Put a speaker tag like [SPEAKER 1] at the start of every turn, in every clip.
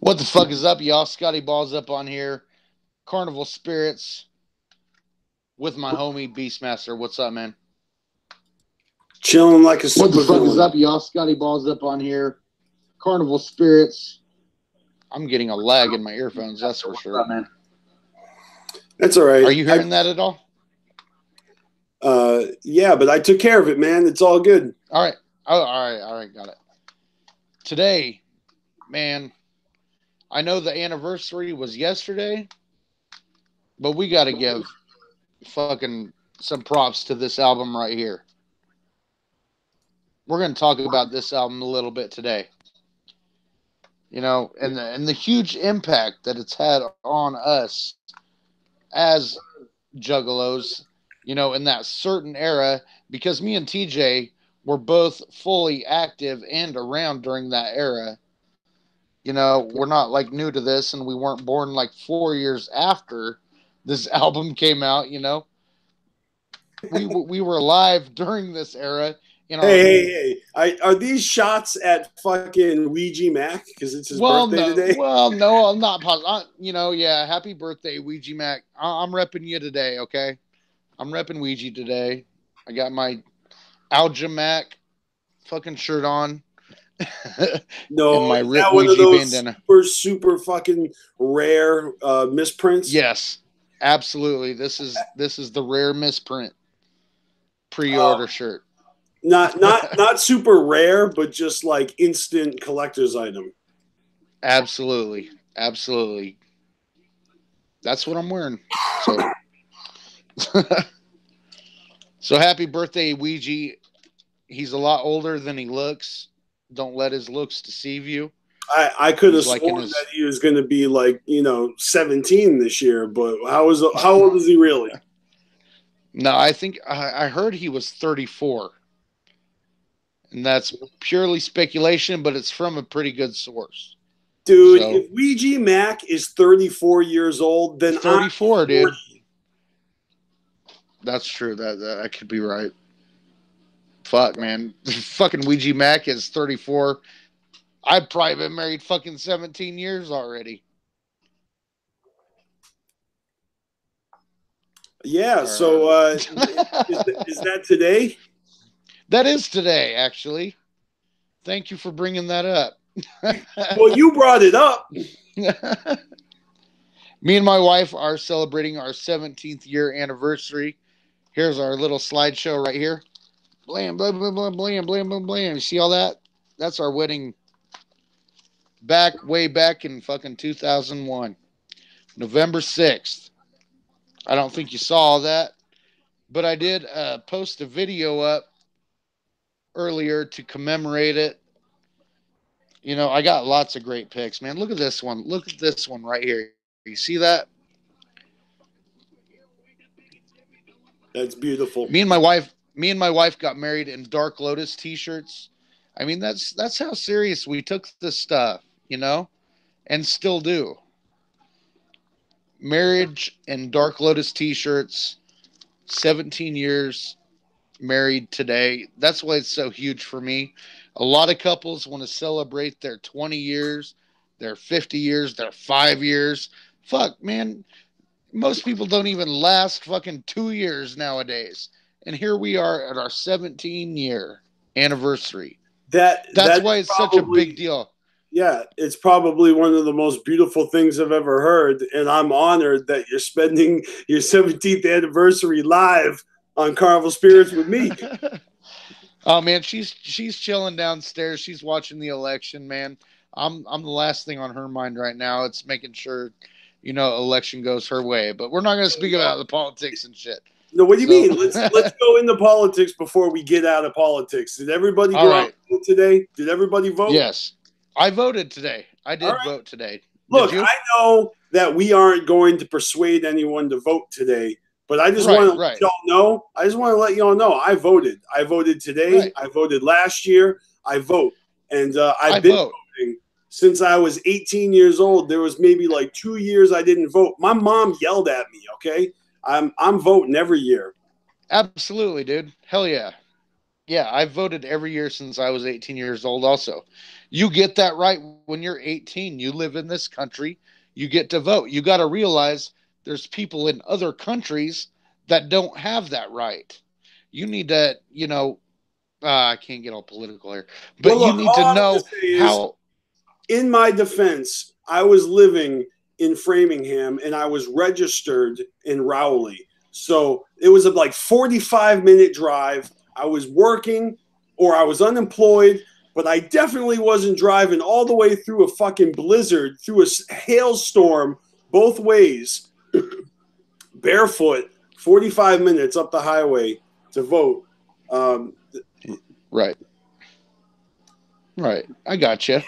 [SPEAKER 1] What the fuck is up, y'all? Scotty Balls up on here. Carnival Spirits with my homie Beastmaster. What's up, man?
[SPEAKER 2] Chilling like a
[SPEAKER 1] What the fuck
[SPEAKER 2] supervillain.
[SPEAKER 1] is up, y'all? Scotty Balls up on here. Carnival Spirits. I'm getting a lag in my earphones, that's for sure.
[SPEAKER 2] What's up, man? That's all right.
[SPEAKER 1] Are you hearing that at all?
[SPEAKER 2] Yeah, but I took care of it, man. It's all good.
[SPEAKER 1] All right. Oh, all right. Got it. Today, man, I know the anniversary was yesterday, but we got to give fucking some props to this album right here. We're going to talk about this album a little bit today. You know, and the huge impact that it's had on us as juggalos, you know, in that certain era, because me and TJ were both fully active and around during that era. You know, we're not like new to this, and we weren't born like 4 years after this album came out, you know. We were alive during this era.
[SPEAKER 2] Hey. Are these shots at fucking Ouija Mac because it's his birthday today?
[SPEAKER 1] Well, no, I'm not positive. You know, yeah, happy birthday, Ouija Mac. I'm repping you today, okay? I'm repping Ouija today. I got my Alja Mac fucking shirt on.
[SPEAKER 2] No,
[SPEAKER 1] and my
[SPEAKER 2] is that one
[SPEAKER 1] Ouija
[SPEAKER 2] of those
[SPEAKER 1] bandana.
[SPEAKER 2] super fucking rare misprints?
[SPEAKER 1] Yes, absolutely. This is the rare misprint pre-order shirt.
[SPEAKER 2] Not super rare, but just like instant collector's item.
[SPEAKER 1] Absolutely. That's what I'm wearing. So happy birthday, Ouija. He's a lot older than he looks. Don't let his looks deceive you.
[SPEAKER 2] I could have sworn that he was going to be like, 17 this year, but how old is he really?
[SPEAKER 1] No, I think I heard he was 34. And that's purely speculation, but it's from a pretty good source.
[SPEAKER 2] Dude, if Ouija Mac is 34 years old, then
[SPEAKER 1] 34, dude. That's true. That could be right. Fuck, man. Fucking Ouija Mac is 34. I've probably been married fucking 17 years already.
[SPEAKER 2] Yeah, so is that today?
[SPEAKER 1] That is today, actually. Thank you for bringing that up.
[SPEAKER 2] Well, you brought it up.
[SPEAKER 1] Me and my wife are celebrating our 17th year anniversary. Here's our little slideshow right here. Blam, blam, blam, blam, blam, blam, blam, blam. You see all that? That's our wedding way back in fucking 2001. November 6th. I don't think you saw that, but I did post a video up earlier to commemorate it. You know, I got lots of great pics, man. Look at this one. Look at this one right here. You see that?
[SPEAKER 2] That's beautiful.
[SPEAKER 1] Me and my wife got married in Dark Lotus t-shirts. I mean, that's how serious we took this stuff, you know, and still do. Marriage and Dark Lotus t-shirts, 17 years married today. That's why it's so huge for me. A lot of couples want to celebrate their 20 years, their 50 years, their 5 years. Fuck, man. Most people don't even last fucking 2 years nowadays. And here we are at our 17-year anniversary. That's why it's such a big deal.
[SPEAKER 2] Yeah, it's probably one of the most beautiful things I've ever heard. And I'm honored that you're spending your 17th anniversary live on Carnival Spirits with me.
[SPEAKER 1] Oh man, she's chilling downstairs. She's watching the election, man. I'm the last thing on her mind right now. It's making sure, you know, election goes her way. But we're not going to speak about the politics and shit.
[SPEAKER 2] No, what do you mean? Let's go into politics before we get out of politics. Did everybody go out today? Did everybody vote?
[SPEAKER 1] Yes, I voted today. I did vote today.
[SPEAKER 2] Look, I know that we aren't going to persuade anyone to vote today. But I just want to let y'all know. I just want to let y'all know. I voted. I voted today. Right. I voted last year. I vote, and I've been voting since I was 18 years old. There was maybe like 2 years I didn't vote. My mom yelled at me. Okay, I'm voting every year.
[SPEAKER 1] Absolutely, dude. Hell yeah. Yeah, I've voted every year since I was 18 years old also. You get that right when you're 18. You live in this country. You get to vote. You got to realize there's people in other countries that don't have that right. You need to, I can't get all political here, but
[SPEAKER 2] Well,
[SPEAKER 1] you
[SPEAKER 2] look,
[SPEAKER 1] need to
[SPEAKER 2] all I have to
[SPEAKER 1] know
[SPEAKER 2] say is,
[SPEAKER 1] how.
[SPEAKER 2] in my defense, I was living in Framingham and I was registered in Rowley. So it was a like 45-minute drive. I was working or I was unemployed, but I definitely wasn't driving all the way through a fucking blizzard, through a hailstorm, both ways, barefoot, 45 minutes up the highway to vote.
[SPEAKER 1] Right. Right. I got you.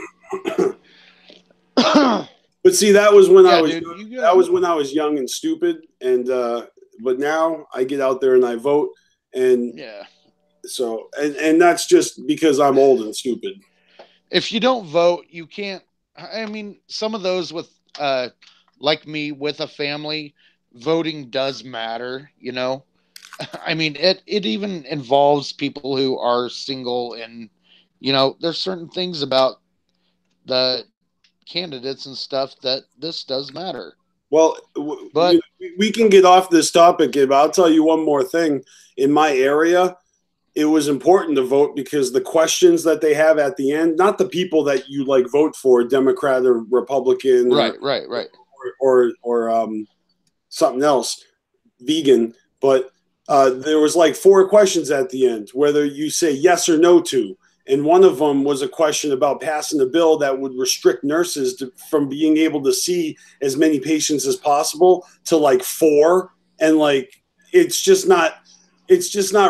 [SPEAKER 2] But see, that was when that was when I was young and stupid, and but now I get out there and I vote, and
[SPEAKER 1] yeah.
[SPEAKER 2] So and that's just because I'm old and stupid.
[SPEAKER 1] If you don't vote, you can't. I mean, some of those with like me with a family, voting does matter. I mean, it even involves people who are single, and there's certain things about the candidates and stuff that this does matter.
[SPEAKER 2] Well, but we can get off this topic, but I'll tell you one more thing. In my area, it was important to vote because the questions that they have at the end, not the people that you like vote for, Democrat or Republican,
[SPEAKER 1] right,
[SPEAKER 2] or something else, vegan, but there was like 4 questions at the end, whether you say yes or no to. And one of them was a question about passing a bill that would restrict nurses from being able to see as many patients as possible to like 4. And like, it's just not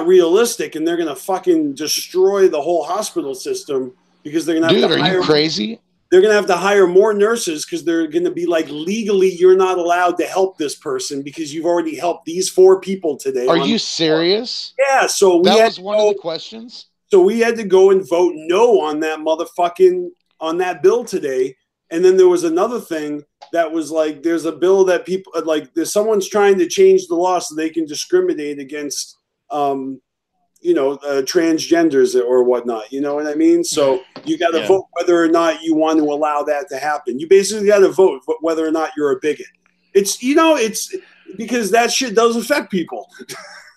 [SPEAKER 2] realistic. And they're going to fucking destroy the whole hospital system because they're going to have to hire.
[SPEAKER 1] Are you crazy?
[SPEAKER 2] They're going to have to hire more nurses because they're going to be like, legally, you're not allowed to help this person because you've already helped these 4 people today.
[SPEAKER 1] Are you serious?
[SPEAKER 2] Yeah. So
[SPEAKER 1] that was one of the questions.
[SPEAKER 2] So we had to go and vote no on that bill today. And then there was another thing that was like, there's a bill that people like, there's someone's trying to change the law so they can discriminate against, transgenders or whatnot. You know what I mean? So you got to vote whether or not you want to allow that to happen. You basically got to vote whether or not you're a bigot. It's because that shit does affect people.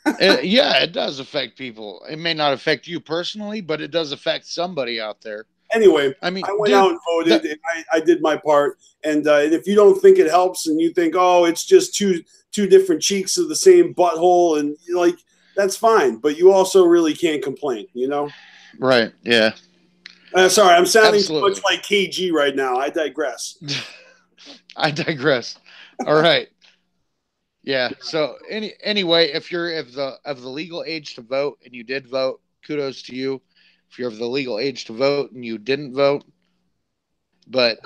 [SPEAKER 1] It does affect people. It may not affect you personally, but it does affect somebody out there.
[SPEAKER 2] Anyway, I went out and voted, and I did my part. And if you don't think it helps, and you think, oh, it's just two different cheeks of the same butthole, and like, that's fine. But you also really can't complain,
[SPEAKER 1] Right? Yeah.
[SPEAKER 2] Sorry, I'm sounding too much like KG right now. I digress.
[SPEAKER 1] All right. Yeah. So anyway, if you're of the legal age to vote and you did vote, kudos to you. If you're of the legal age to vote and you didn't vote, but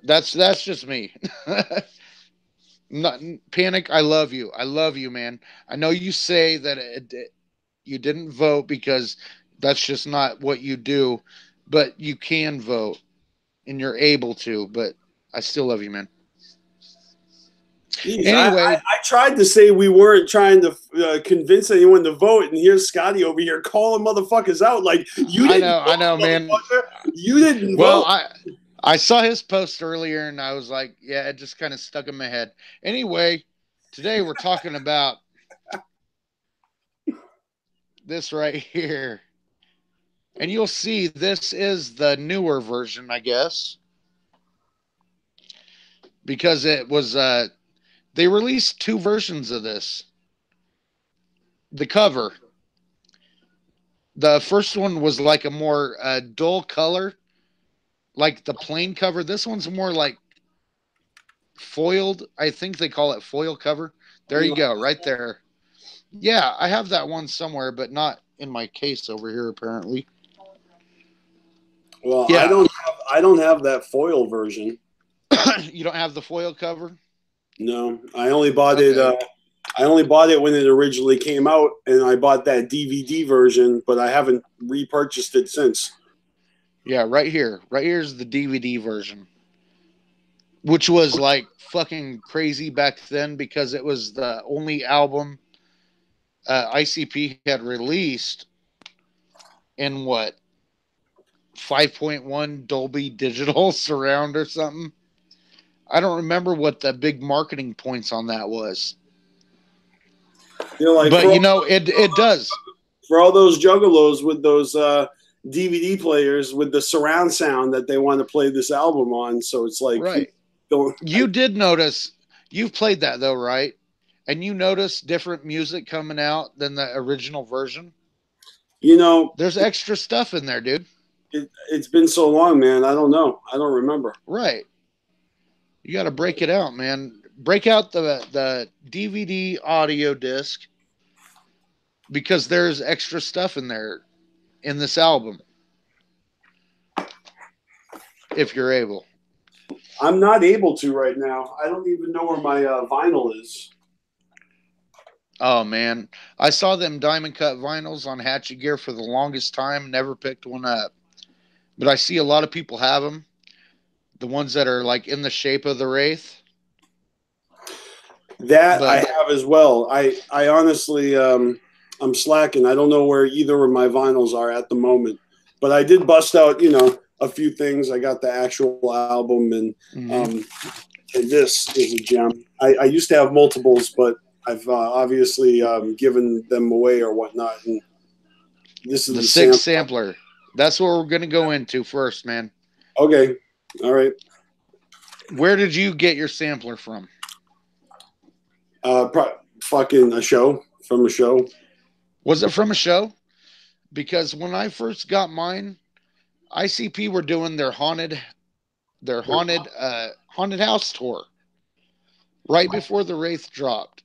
[SPEAKER 1] that's just me. Not panic. I love you. I love you, man. I know you say that you didn't vote because that's just not what you do, but you can vote and you're able to. But I still love you, man.
[SPEAKER 2] Jeez, anyway, I tried to say we weren't trying to convince anyone to vote, and here's Scotty over here calling motherfuckers out like you didn't. I know, man. You didn't vote.
[SPEAKER 1] Well, I saw his post earlier, and I was like, yeah, it just kind of stuck in my head. Anyway, today we're talking about this right here, and you'll see this is the newer version, I guess, because it was they released 2 versions of this. The cover. The first one was like a more dull color, like the plain cover. This one's more like foiled. I think they call it foil cover. There you go, right there. Yeah, I have that one somewhere, but not in my case over here, apparently.
[SPEAKER 2] Well, yeah. I don't have that foil version.
[SPEAKER 1] You don't have the foil cover?
[SPEAKER 2] No, I only bought it. I only bought it when it originally came out, and I bought that DVD version, but I haven't repurchased it since.
[SPEAKER 1] Yeah, right here. Right here's the DVD version, which was like fucking crazy back then because it was the only album ICP had released in what, 5.1 Dolby Digital surround or something. I don't remember what the big marketing points on that was.
[SPEAKER 2] Like,
[SPEAKER 1] but it does.
[SPEAKER 2] For all those juggalos with those DVD players with the surround sound that they want to play this album on, so it's like,
[SPEAKER 1] right. You did notice, you've played that though, right? And you notice different music coming out than the original version. There's extra stuff in there, dude.
[SPEAKER 2] It's been so long, man. I don't know. I don't remember.
[SPEAKER 1] Right. You got to break it out, man. Break out the DVD audio disc, because there's extra stuff in there in this album. If you're able.
[SPEAKER 2] I'm not able to right now. I don't even know where my vinyl is.
[SPEAKER 1] Oh, man. I saw them diamond cut vinyls on Hatchet Gear for the longest time. Never picked one up. But I see a lot of people have them. The ones that are like in the shape of the Wraith.
[SPEAKER 2] I have as well. I honestly, I'm slacking. I don't know where either of my vinyls are at the moment. But I did bust out, a few things. I got the actual album, and and this is a gem. I used to have multiples, but I've obviously given them away or whatnot. And this is
[SPEAKER 1] the sixth sampler. That's what we're going to go into first, man.
[SPEAKER 2] Okay. All right.
[SPEAKER 1] Where did you get your sampler from?
[SPEAKER 2] Fucking a show. From a show. Was
[SPEAKER 1] it from a show? Because when I first got mine, ICP were doing their haunted house tour right before the Wraith dropped.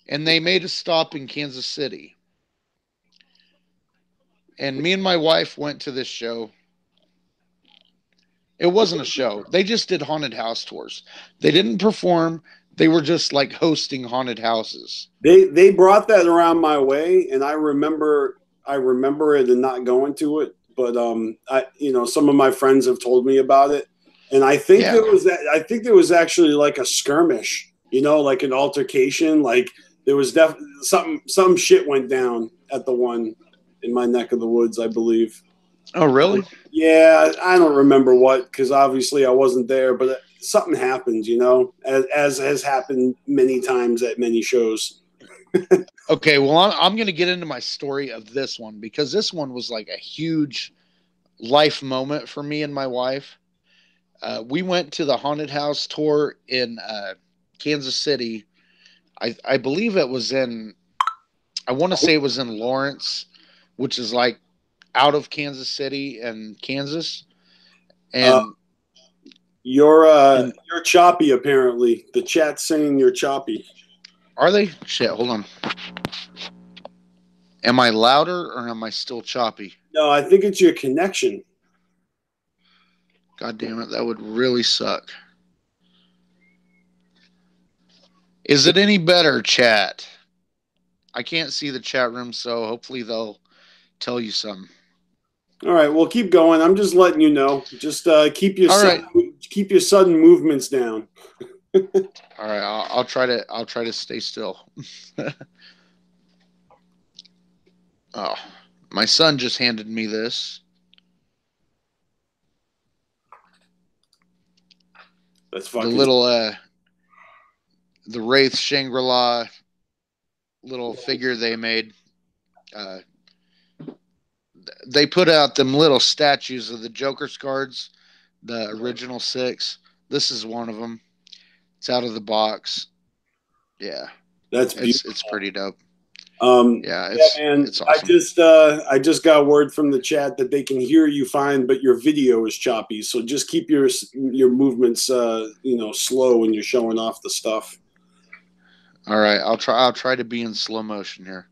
[SPEAKER 1] And they made a stop in Kansas City. And me and my wife went to this show. It wasn't a show. They just did haunted house tours. They didn't perform. They were just like hosting haunted houses.
[SPEAKER 2] They brought that around my way, and I remember it and not going to it. But some of my friends have told me about it, and I think there was actually like a skirmish, like an altercation. Like there was definitely some shit went down at the one in my neck of the woods, I believe.
[SPEAKER 1] Oh, really?
[SPEAKER 2] Yeah, I don't remember what, because obviously I wasn't there, but something happened, as has happened many times at many shows.
[SPEAKER 1] Okay, well, I'm going to get into my story of this one, because this one was like a huge life moment for me and my wife. We went to the haunted house tour in Kansas City. I believe it was I want to say it was in Lawrence, which is like out of Kansas City and Kansas. And
[SPEAKER 2] you're choppy, apparently. The chat's saying you're choppy.
[SPEAKER 1] Are they? Shit, hold on. Am I louder or am I still choppy?
[SPEAKER 2] No, I think it's your connection.
[SPEAKER 1] God damn it, that would really suck. Is it any better, chat? I can't see the chat room, so hopefully they'll tell you something.
[SPEAKER 2] All right, well, keep going. I'm just letting you know. Just keep your sudden movements down.
[SPEAKER 1] All right, I'll try to stay still. Oh, my son just handed me this.
[SPEAKER 2] That's fucking
[SPEAKER 1] the little the Wraith Shangri-La little figure they made. They put out them little statues of the Joker's cards, the original 6. This is one of them. It's out of the box. Yeah, it's pretty dope. It's
[SPEAKER 2] awesome. I just got word from the chat that they can hear you fine, but your video is choppy. So just keep your movements, slow when you're showing off the stuff.
[SPEAKER 1] All right, I'll try to be in slow motion here.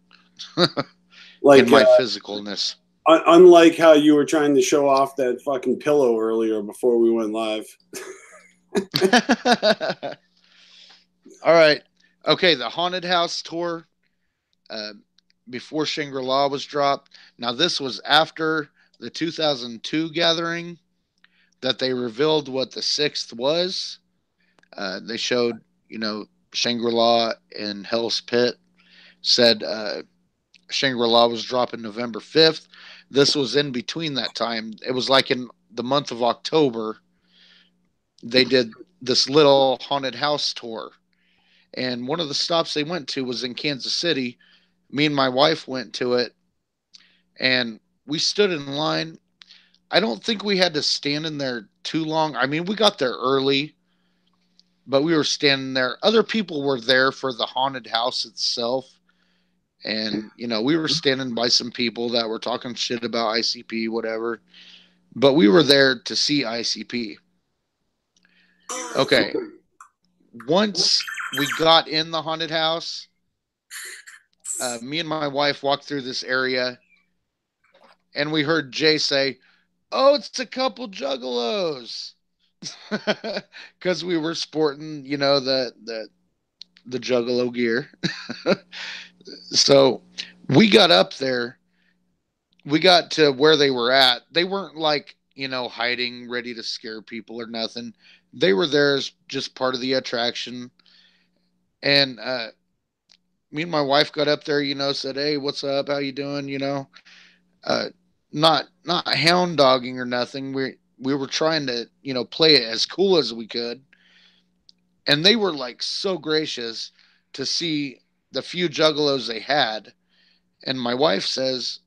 [SPEAKER 1] Like in my physicalness.
[SPEAKER 2] Unlike how you were trying to show off that fucking pillow earlier before we went live.
[SPEAKER 1] All right. Okay, the haunted house tour before Shangri-La was dropped. Now, this was after the 2002 gathering that they revealed what the 6th was. They showed, Shangri-La in Hell's Pit. said Shangri-La was dropping November 5th. This was in between that time. It was like in the month of October. They did this little haunted house tour. And one of the stops they went to was in Kansas City. Me and my wife went to it. And we stood in line. I don't think we had to stand in there too long. I mean, we got there early, but we were standing there. Other people were there for the haunted house itself. And, you know, we were standing by some people that were talking shit about ICP, whatever. But we were there to see ICP. Okay. Once we got in the haunted house, me and my wife walked through this area, and we heard Jay say, "Oh, it's a couple juggalos." Because we were sporting, you know, the juggalo gear. So we got up there. We got to where they were at. They weren't like, you know, hiding, ready to scare people or nothing. They were there as just part of the attraction. And me and my wife got up there, you know, said, "Hey, what's up? How you doing?" You know, not hound dogging or nothing. We were trying to, you know, play it as cool as we could. And they were like so gracious to see the few juggalos they had. And my wife says,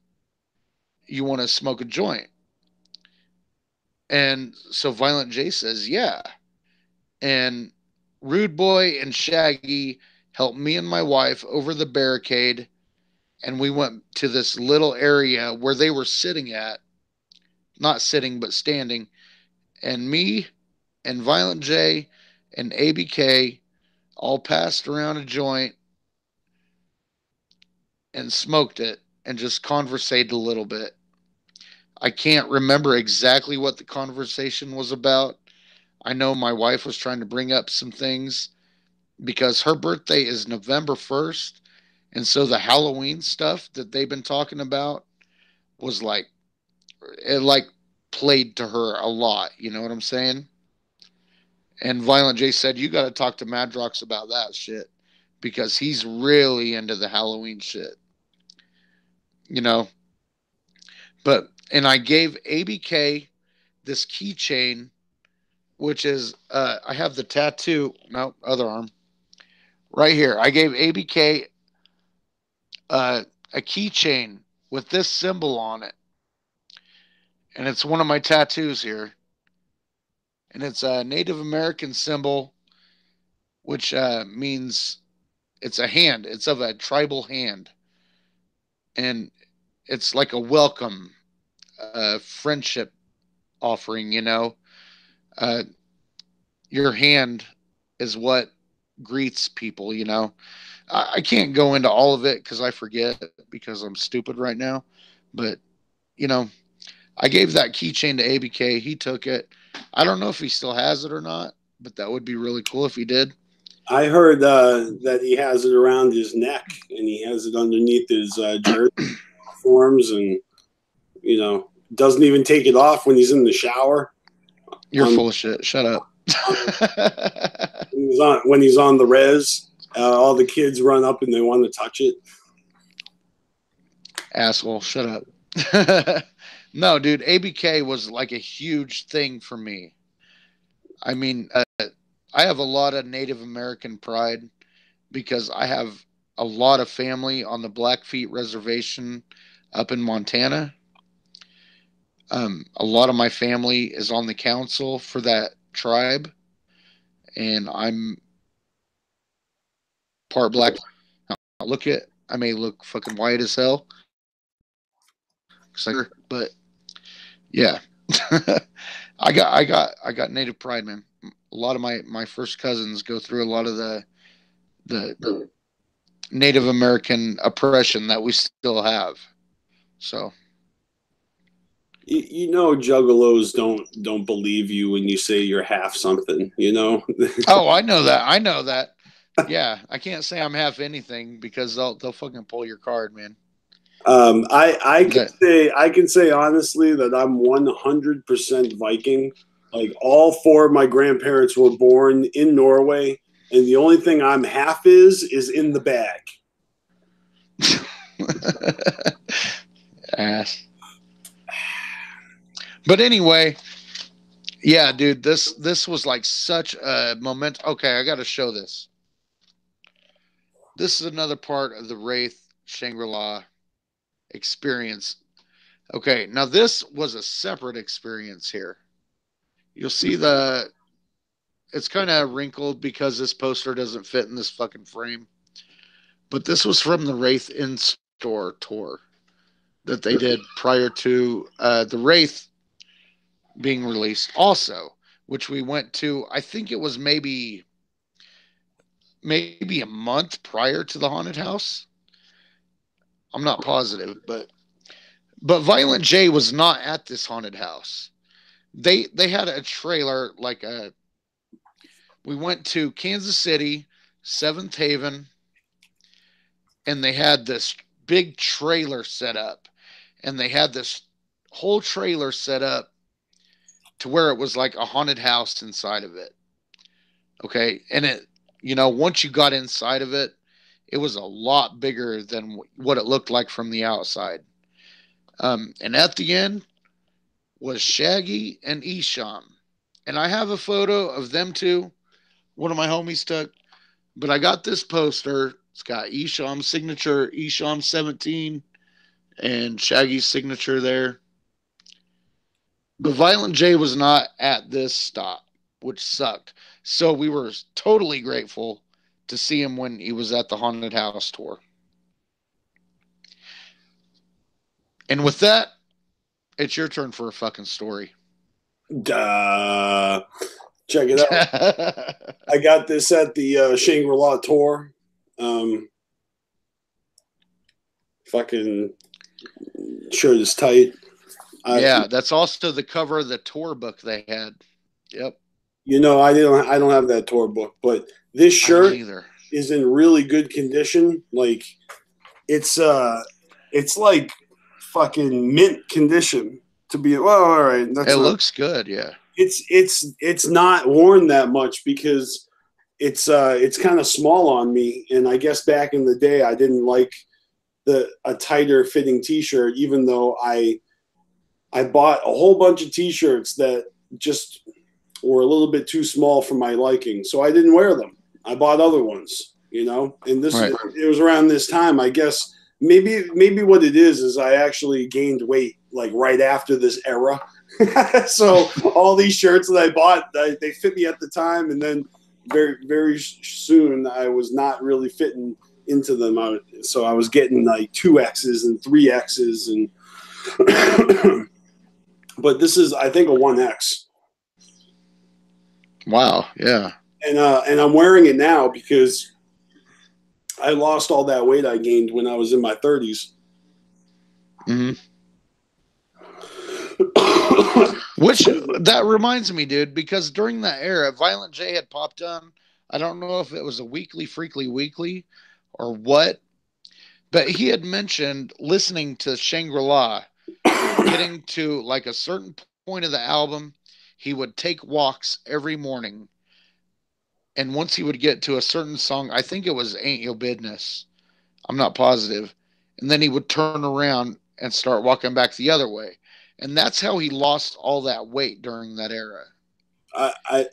[SPEAKER 1] "You want to smoke a joint?" And so Violent J says, "Yeah." And Rude Boy and Shaggy helped me and my wife over the barricade. And we went to this little area where they were sitting at, not sitting, but standing. And me and Violent J and ABK all passed around a joint and smoked it and just conversated a little bit. I can't remember exactly what the conversation was about. I know my wife was trying to bring up some things because her birthday is November 1st. And so the Halloween stuff that they've been talking about was like, it like played to her a lot. You know what I'm saying? And Violent J said, "You got to talk to Madrox about that shit because he's really into the Halloween shit." You know? And I gave ABK this keychain, which is, I have the tattoo, no, other arm, right here. I gave ABK a keychain with this symbol on it. And it's one of my tattoos here. And it's a Native American symbol, which means it's a hand. It's of a tribal hand. And it's like a welcome, friendship offering, you know. Your hand is what greets people, you know. I can't go into all of it because I forget because I'm stupid right now. But, you know, I gave that keychain to ABK. He took it. I don't know if he still has it or not, but that would be really cool if he did.
[SPEAKER 2] I heard that he has it around his neck and he has it underneath his jersey forms, and, you know, doesn't even take it off when he's in the shower.
[SPEAKER 1] You're full of shit. Shut up.
[SPEAKER 2] When he's on the res, all the kids run up and they want to touch it.
[SPEAKER 1] Asshole. Shut up. No, dude, ABK was like a huge thing for me. I mean, I have a lot of Native American pride because I have a lot of family on the Blackfeet Reservation up in Montana. A lot of my family is on the council for that tribe, and I'm part black. I may look fucking white as hell, but yeah. I got Native pride, man. A lot of my first cousins go through a lot of the Native American oppression that we still have. So,
[SPEAKER 2] you know, juggalos don't believe you when you say you're half something, you know.
[SPEAKER 1] Oh, I know that. Yeah, I can't say I'm half anything because they'll fucking pull your card, man.
[SPEAKER 2] I can say honestly that I'm 100% Viking. Like, all four of my grandparents were born in Norway, and the only thing I'm half is in the bag.
[SPEAKER 1] Ass. But anyway, yeah, dude, this was like such a moment. Okay, I got to show this. This is another part of the Wraith Shangri-La experience. Okay, now this was a separate experience here. You'll see it's kind of wrinkled because this poster doesn't fit in this fucking frame. But this was from the Wraith in-store tour that they did prior to the Wraith being released also, which we went to. I think it was maybe a month prior to the haunted house. I'm not positive, but Violent J was not at this haunted house. They had a trailer, we went to Kansas City, Seventh Haven, and they had this big trailer set up, and they had this whole trailer set up to where it was like a haunted house inside of it. Okay. And it, once you got inside of it, it was a lot bigger than what it looked like from the outside. And at the end was Shaggy and Esham. And I have a photo of them two. One of my homies took. But I got this poster. It's got Esham's signature, Esham 17, and Shaggy's signature there. But Violent J was not at this stop, which sucked. So we were totally grateful to see him when he was at the haunted house tour. And with that, it's your turn for a fucking story.
[SPEAKER 2] Check it out. I got this at the Shangri-La tour. Fucking shirt is tight.
[SPEAKER 1] Yeah, that's also the cover of the tour book they had. Yep.
[SPEAKER 2] I don't have that tour book, but this shirt is in really good condition. Like it's like fucking mint condition to be. Well, all right.
[SPEAKER 1] It looks good. Yeah.
[SPEAKER 2] It's not worn that much because it's kind of small on me, and I guess back in the day I didn't like a tighter fitting T-shirt, even though I bought a whole bunch of T-shirts that just were a little bit too small for my liking, so I didn't wear them. I bought other ones, and it was around this time, I guess. Maybe what it is I actually gained weight like right after this era. So all these shirts that I bought, they fit me at the time, and then very, very soon I was not really fitting into them. So I was getting like 2Xs and 3Xs, and but this is, I think, a 1X.
[SPEAKER 1] Wow, yeah.
[SPEAKER 2] And I'm wearing it now because I lost all that weight I gained when I was in my 30s.
[SPEAKER 1] Mm-hmm. Which, that reminds me, dude, because during that era, Violent J had popped on. I don't know if it was a Freakly Weekly or what, but he had mentioned listening to Shangri-La, getting to like a certain point of the album, he would take walks every morning. And once he would get to a certain song, I think it was Ain't Your Business. I'm not positive. And then he would turn around and start walking back the other way. And that's how he lost all that weight during that era.
[SPEAKER 2] I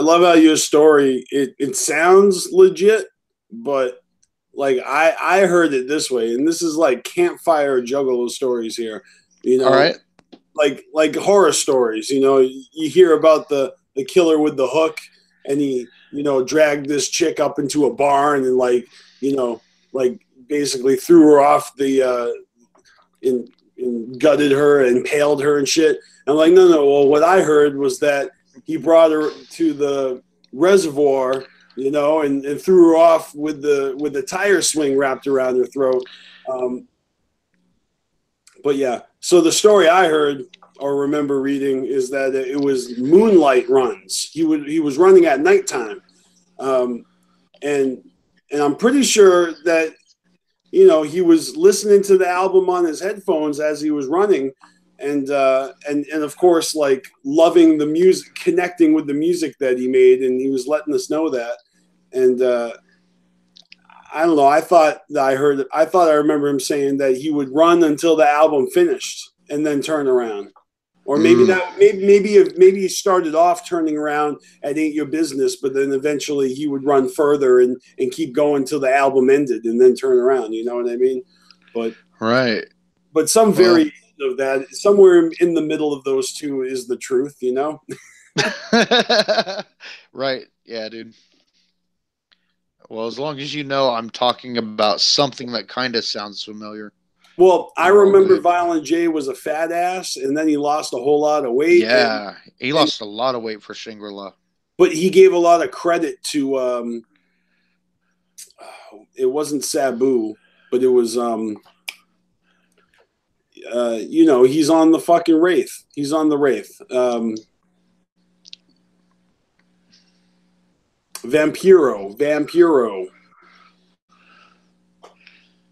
[SPEAKER 2] love how your story, it sounds legit, but like I heard it this way, and this is like campfire juggalo stories here.
[SPEAKER 1] All right.
[SPEAKER 2] Like horror stories, you hear about the killer with the hook, and he, dragged this chick up into a barn and like basically threw her off and gutted her and impaled her and shit. I'm like, no. Well, what I heard was that he brought her to the reservoir, and threw her off with the tire swing wrapped around her throat. But yeah, so the story I heard or remember reading is that it was moonlight runs. He was running at nighttime, and I'm pretty sure that he was listening to the album on his headphones as he was running, and of course, like, loving the music, connecting with the music that he made, and he was letting us know that. And I don't know. I thought I remember him saying that he would run until the album finished and then turn around. Or maybe maybe he started off turning around at Ain't Your Business, but then eventually he would run further and keep going till the album ended and then turn around. You know what I mean? But
[SPEAKER 1] right.
[SPEAKER 2] But some variation of that, somewhere in the middle of those two, is the truth. You know?
[SPEAKER 1] Right. Yeah, dude. Well, as long as you know I'm talking about something that kind of sounds familiar.
[SPEAKER 2] Well, I remember Violent J was a fat ass, and then he lost a whole lot of weight.
[SPEAKER 1] Yeah, he lost a lot of weight for Shangri-La.
[SPEAKER 2] But he gave a lot of credit to, it wasn't Sabu, but it was, you know, he's on the fucking Wraith. He's on the Wraith. Vampiro.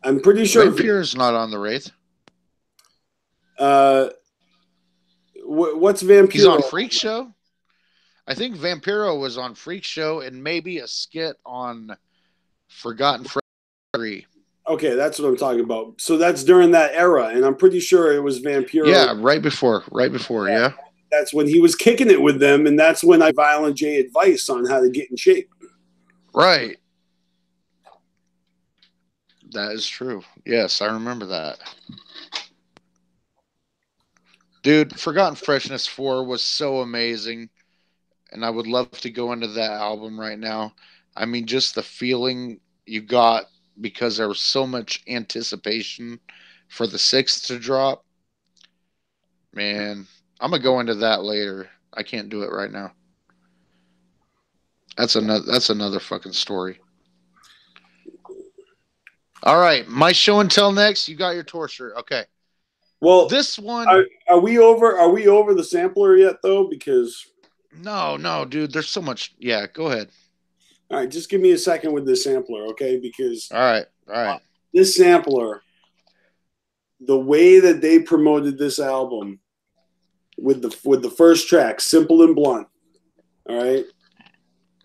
[SPEAKER 2] I'm pretty sure
[SPEAKER 1] Vampiro's not on the Wraith.
[SPEAKER 2] What's Vampiro?
[SPEAKER 1] He's on Freak Show. I think Vampiro was on Freak Show and maybe a skit on Forgotten Freddy.
[SPEAKER 2] Okay, that's what I'm talking about. So that's during that era, and I'm pretty sure it was Vampiro.
[SPEAKER 1] Yeah, right before, yeah.
[SPEAKER 2] That's when he was kicking it with them, and that's when I Violent J advice on how to get in shape.
[SPEAKER 1] Right. That is true. Yes, I remember that. Dude, Forgotten Freshness 4 was so amazing, and I would love to go into that album right now. I mean, just the feeling you got because there was so much anticipation for the 6th to drop. Man, I'm going to go into that later. I can't do it right now. That's another fucking story. All right, my show and tell next. You got your tour shirt. Okay.
[SPEAKER 2] Well,
[SPEAKER 1] this one.
[SPEAKER 2] Are we over the sampler yet though? Because
[SPEAKER 1] no, dude. There's so much. Yeah, go ahead.
[SPEAKER 2] All right, just give me a second with this sampler, okay? Because
[SPEAKER 1] all right.
[SPEAKER 2] This sampler, the way that they promoted this album with the first track, Simple and Blunt. All right,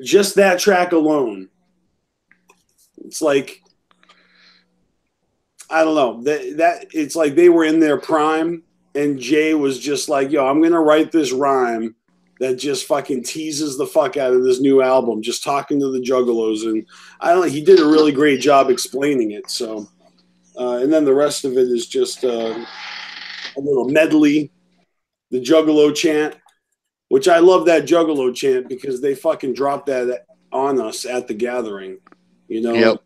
[SPEAKER 2] just that track alone, it's like, I don't know, that it's like they were in their prime, and Jay was just like, yo, I'm gonna write this rhyme that just fucking teases the fuck out of this new album, just talking to the Juggalos, and I don't know, he did a really great job explaining it. So, and then the rest of it is just a little medley, the Juggalo chant, which I love that Juggalo chant because they fucking dropped that on us at the gathering, you know.
[SPEAKER 1] Yep.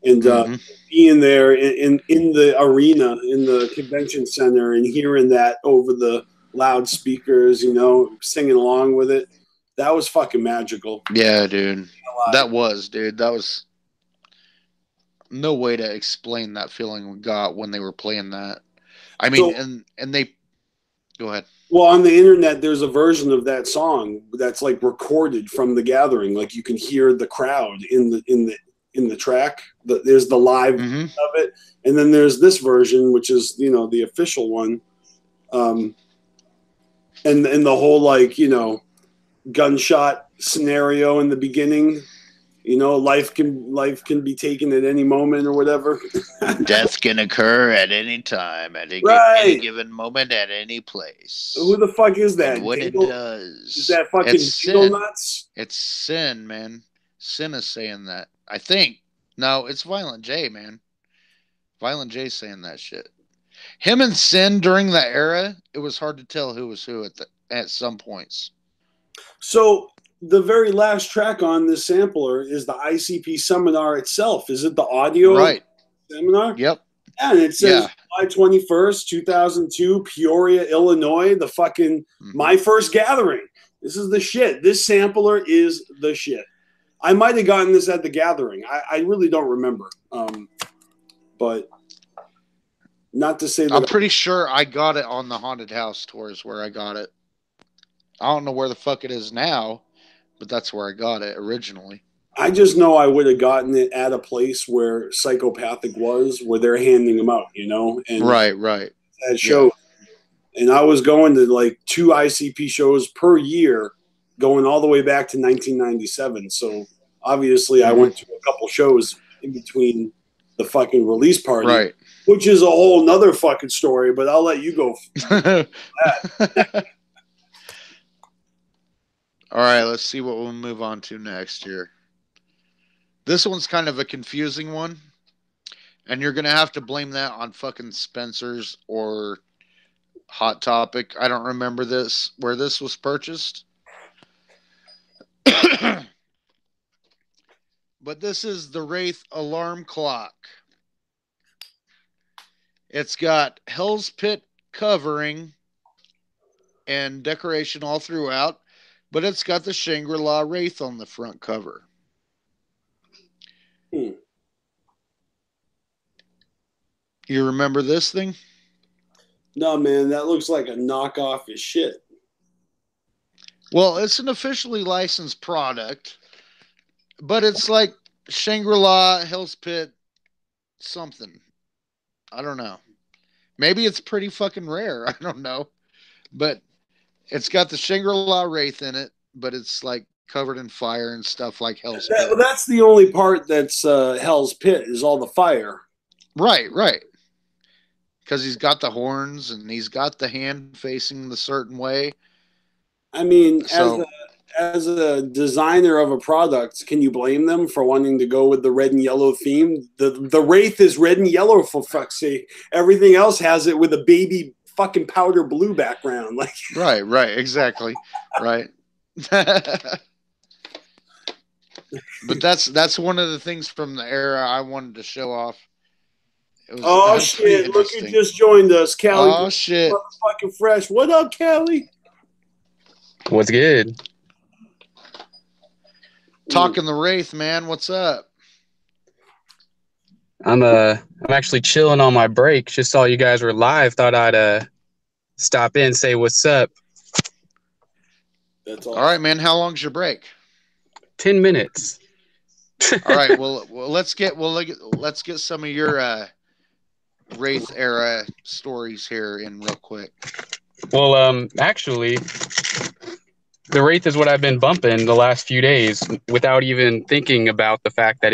[SPEAKER 2] And being there in the arena, in the convention center, and hearing that over the loudspeakers, you know, singing along with it, that was fucking magical.
[SPEAKER 1] Yeah, dude. That was no way to explain that feeling we got when they were playing that. I mean, so, and they go ahead.
[SPEAKER 2] Well, on the internet, there's a version of that song that's like recorded from the gathering. Like you can hear the crowd in the track. There's the live of it, and then there's this version, which is, you know, the official one. And the whole, like, you know, gunshot scenario in the beginning, you know, life can be taken at any moment or whatever.
[SPEAKER 1] Death can occur at any time, at any given moment, at any place.
[SPEAKER 2] Who the fuck is that?
[SPEAKER 1] And what Dingle? It does.
[SPEAKER 2] Is that fucking Dingle Nuts?
[SPEAKER 1] It's Sin, man. Sin is saying that. I think. No, it's Violent J, man. Violent J saying that shit. Him and Sin during that era, it was hard to tell who was who at some points.
[SPEAKER 2] So the very last track on this sampler is the ICP seminar itself. Is it the audio seminar?
[SPEAKER 1] Yep.
[SPEAKER 2] And it says July 21st, 2002, Peoria, Illinois, the fucking my first gathering. This is the shit. This sampler is the shit. I might have gotten this at the gathering. I really don't remember. But not to say that
[SPEAKER 1] I'm pretty sure I got it on the Haunted House tours where I got it. I don't know where the fuck it is now, but that's where I got it originally.
[SPEAKER 2] I just know I would have gotten it at a place where Psychopathic was, where they're handing them out, you know? And
[SPEAKER 1] right.
[SPEAKER 2] That show. Yeah. And I was going to like 2 ICP shows per year, going all the way back to 1997. So obviously I went to a couple shows in between the fucking release party,
[SPEAKER 1] right?
[SPEAKER 2] Which is a whole nother fucking story. But I'll let you go.
[SPEAKER 1] All right, let's see what we'll move on to next here. This one's kind of a confusing one, and you're gonna have to blame that on fucking Spencer's or Hot Topic. I don't remember where this was purchased. But this is the Wraith alarm clock. It's got Hell's Pit covering and decoration all throughout, but it's got the Shangri-La Wraith on the front cover. You remember this thing?
[SPEAKER 2] No, man, that looks like a knockoff as shit.
[SPEAKER 1] Well, it's an officially licensed product, but it's like Shangri-La, Hell's Pit, something. I don't know. Maybe it's pretty fucking rare. I don't know. But it's got the Shangri-La Wraith in it, but it's like covered in fire and stuff like Hell's Pit.
[SPEAKER 2] That's the only part that's Hell's Pit is all the fire.
[SPEAKER 1] Right. Because he's got the horns and he's got the hand facing the certain way.
[SPEAKER 2] I mean, as a designer of a product, can you blame them for wanting to go with the red and yellow theme? The Wraith is red and yellow, for fuck's sake. Everything else has it with a baby fucking powder blue background. Like
[SPEAKER 1] Right, exactly. Right. But that's one of the things from the era I wanted to show off.
[SPEAKER 2] Oh shit! Look who just joined us, Callie.
[SPEAKER 1] Oh shit!
[SPEAKER 2] Fucking fresh. What up, Callie?
[SPEAKER 3] What's good?
[SPEAKER 1] Talking the Wraith, man. What's up?
[SPEAKER 3] I'm actually chilling on my break. Just saw you guys were live. Thought I'd stop in, say what's up.
[SPEAKER 2] That's awesome.
[SPEAKER 1] All right, man. How long's your break?
[SPEAKER 3] 10 minutes.
[SPEAKER 1] All right. Well, let's get some of your Wraith era stories here in real quick.
[SPEAKER 3] Well, actually, the Wraith is what I've been bumping the last few days without even thinking about the fact that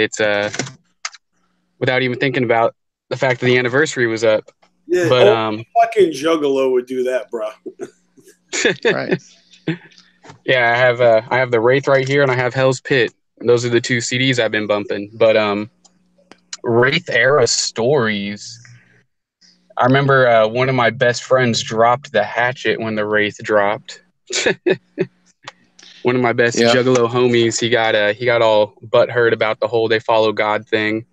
[SPEAKER 3] without even thinking about the fact that the anniversary was up.
[SPEAKER 2] Yeah,
[SPEAKER 3] but
[SPEAKER 2] fucking Juggalo would do that, bro.
[SPEAKER 1] Right.
[SPEAKER 3] Yeah, I have the Wraith right here, and I have Hell's Pit. Those are the two CDs I've been bumping. But Wraith era stories. I remember one of my best friends dropped the hatchet when the Wraith dropped. One of my best Juggalo homies, he got all butthurt about the whole "they follow God" thing.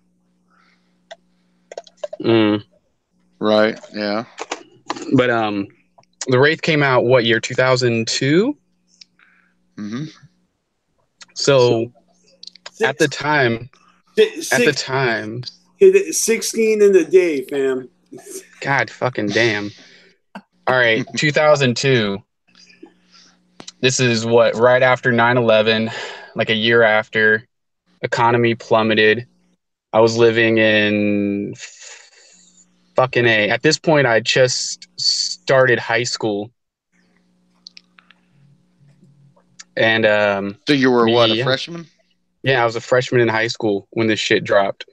[SPEAKER 1] Right. Yeah.
[SPEAKER 3] But the Wraith came out what year? 2002.
[SPEAKER 1] Mm-hmm.
[SPEAKER 3] So at the time,
[SPEAKER 2] 16 in a day, fam.
[SPEAKER 3] God fucking damn. All right, 2002. This is what, right after 9/11, like a year after, economy plummeted. I was living in fucking A. At this point, I just started high school. And
[SPEAKER 1] so you were what, a freshman?
[SPEAKER 3] Yeah, I was a freshman in high school when this shit dropped.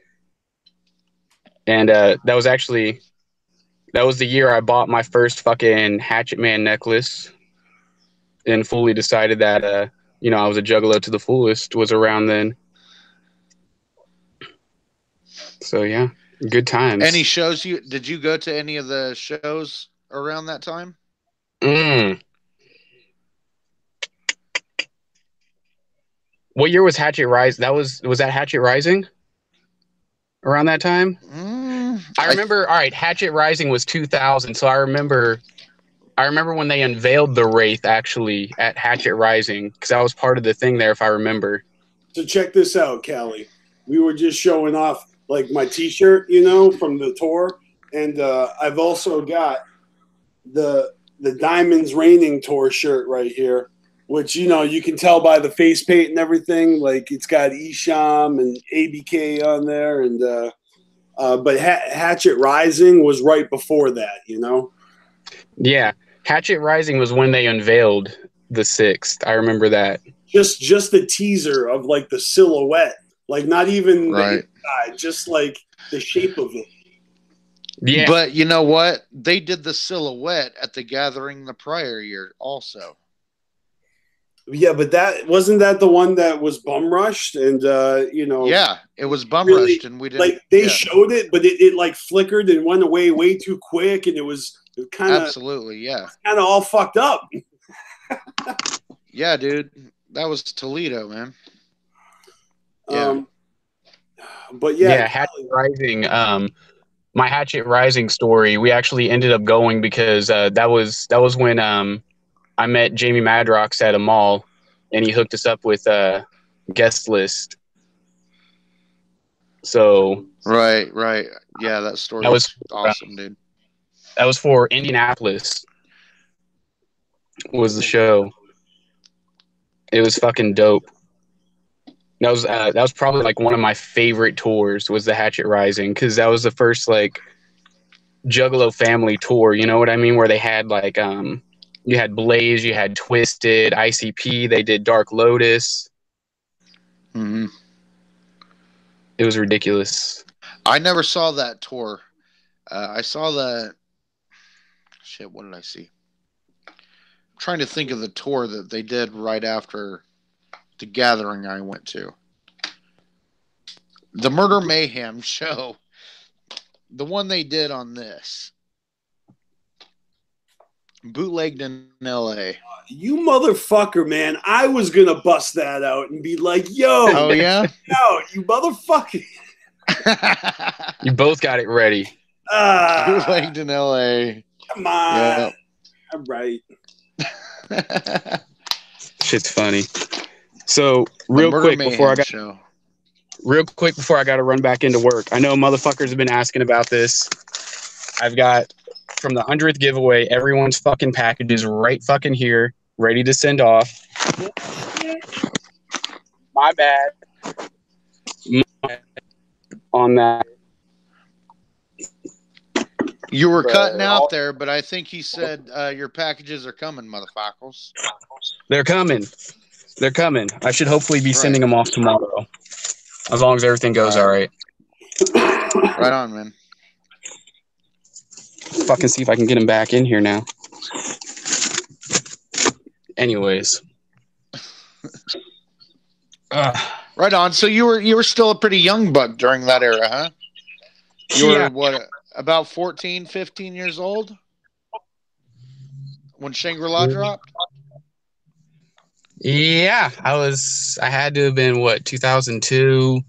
[SPEAKER 3] And that was the year I bought my first fucking Hatchet Man necklace and fully decided that I was a Juggalo to the fullest was around then. So yeah, good times.
[SPEAKER 1] Any shows did you go to any of the shows around that time?
[SPEAKER 3] What year was Hatchet Rise? Was that Hatchet Rising? Around that time? I remember. All right, Hatchet Rising was 2000. So I remember when they unveiled the Wraith actually at Hatchet Rising, because I was part of the thing there, if I remember.
[SPEAKER 2] So check this out, Callie. We were just showing off like my T-shirt, from the tour, and I've also got the Diamonds Raining tour shirt right here, which you can tell by the face paint and everything. Like it's got Isham and ABK on there, and but Hatchet Rising was right before that,
[SPEAKER 3] Yeah, Hatchet Rising was when they unveiled the 6th. I remember that.
[SPEAKER 2] Just the teaser of like the silhouette, like not even
[SPEAKER 1] right.
[SPEAKER 2] God, just like the shape of it.
[SPEAKER 3] Yeah.
[SPEAKER 1] But you know what? They did the silhouette at the gathering the prior year also.
[SPEAKER 2] Yeah, but that wasn't that the one that was bum rushed and
[SPEAKER 1] Yeah, it was bum
[SPEAKER 2] really,
[SPEAKER 1] rushed and we didn't
[SPEAKER 2] like they showed it, but it like flickered and went away way too quick and it was kind of
[SPEAKER 1] absolutely kind
[SPEAKER 2] of all fucked up.
[SPEAKER 1] Yeah, dude. That was Toledo, man. Yeah.
[SPEAKER 2] But yeah,
[SPEAKER 3] Hatchet Rising. My Hatchet Rising story. We actually ended up going because that was when I met Jamie Madrox at a mall, and he hooked us up with a guest list. So
[SPEAKER 1] right. Yeah, that story was awesome, dude.
[SPEAKER 3] That was for Indianapolis. Was the show? It was fucking dope. That was probably like one of my favorite tours was the Hatchet Rising because that was the first like Juggalo family tour. You know what I mean? Where they had like you had Blaze, you had Twisted, ICP. They did Dark Lotus.
[SPEAKER 1] Mm-hmm.
[SPEAKER 3] It was ridiculous.
[SPEAKER 1] I never saw that tour. I saw the shit. What did I see? I'm trying to think of the tour that they did right after the gathering I went to. The Murder Mayhem show. The one they did on this. Bootlegged in LA.
[SPEAKER 2] You motherfucker, man. I was going to bust that out and be like, yo.
[SPEAKER 1] Oh, yeah?
[SPEAKER 2] Yo, you motherfucker.
[SPEAKER 3] You both got it ready.
[SPEAKER 1] Bootlegged in LA.
[SPEAKER 2] Come on. Yeah. All right.
[SPEAKER 3] Shit's funny. So real quick before I got to run back into work. I know motherfuckers have been asking about this. I've got from the 100th giveaway, everyone's fucking packages right fucking here, ready to send off. My bad. On that.
[SPEAKER 1] You were cutting out there, but I think he said your packages are coming, motherfuckers.
[SPEAKER 3] They're coming. They're coming. I should hopefully be sending them off tomorrow. As long as everything goes all right.
[SPEAKER 1] Right on, man.
[SPEAKER 3] Fucking see if I can get him back in here now. Anyways.
[SPEAKER 1] Right on. So you were still a pretty young buck during that era, huh? You were what, about 14, 15 years old when Shangri-La dropped?
[SPEAKER 3] Yeah, I had to have been what, 2002.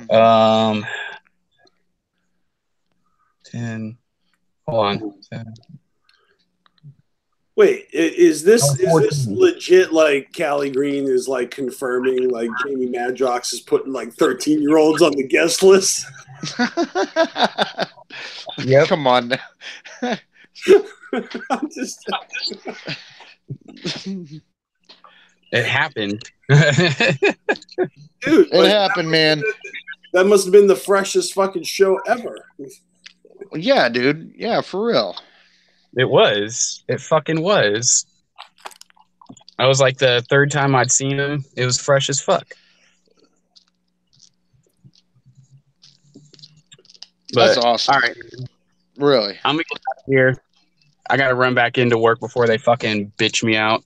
[SPEAKER 3] 10. Hold on. 10.
[SPEAKER 2] Wait, is this legit? Like Cali Green is like confirming like Jamie Madrox is putting like 13-year-olds on the guest list?
[SPEAKER 1] Yeah, come on now.
[SPEAKER 2] I'm just.
[SPEAKER 3] It happened.
[SPEAKER 2] Dude,
[SPEAKER 1] it happened, man.
[SPEAKER 2] That must have been the freshest fucking show ever.
[SPEAKER 1] Yeah, dude. Yeah, for real.
[SPEAKER 3] It was. It fucking was. I was like the third time I'd seen him. It was fresh as fuck. But,
[SPEAKER 1] that's awesome.
[SPEAKER 3] All right.
[SPEAKER 1] Really.
[SPEAKER 3] I'm going to get out of here. I got to run back into work before they fucking bitch me out.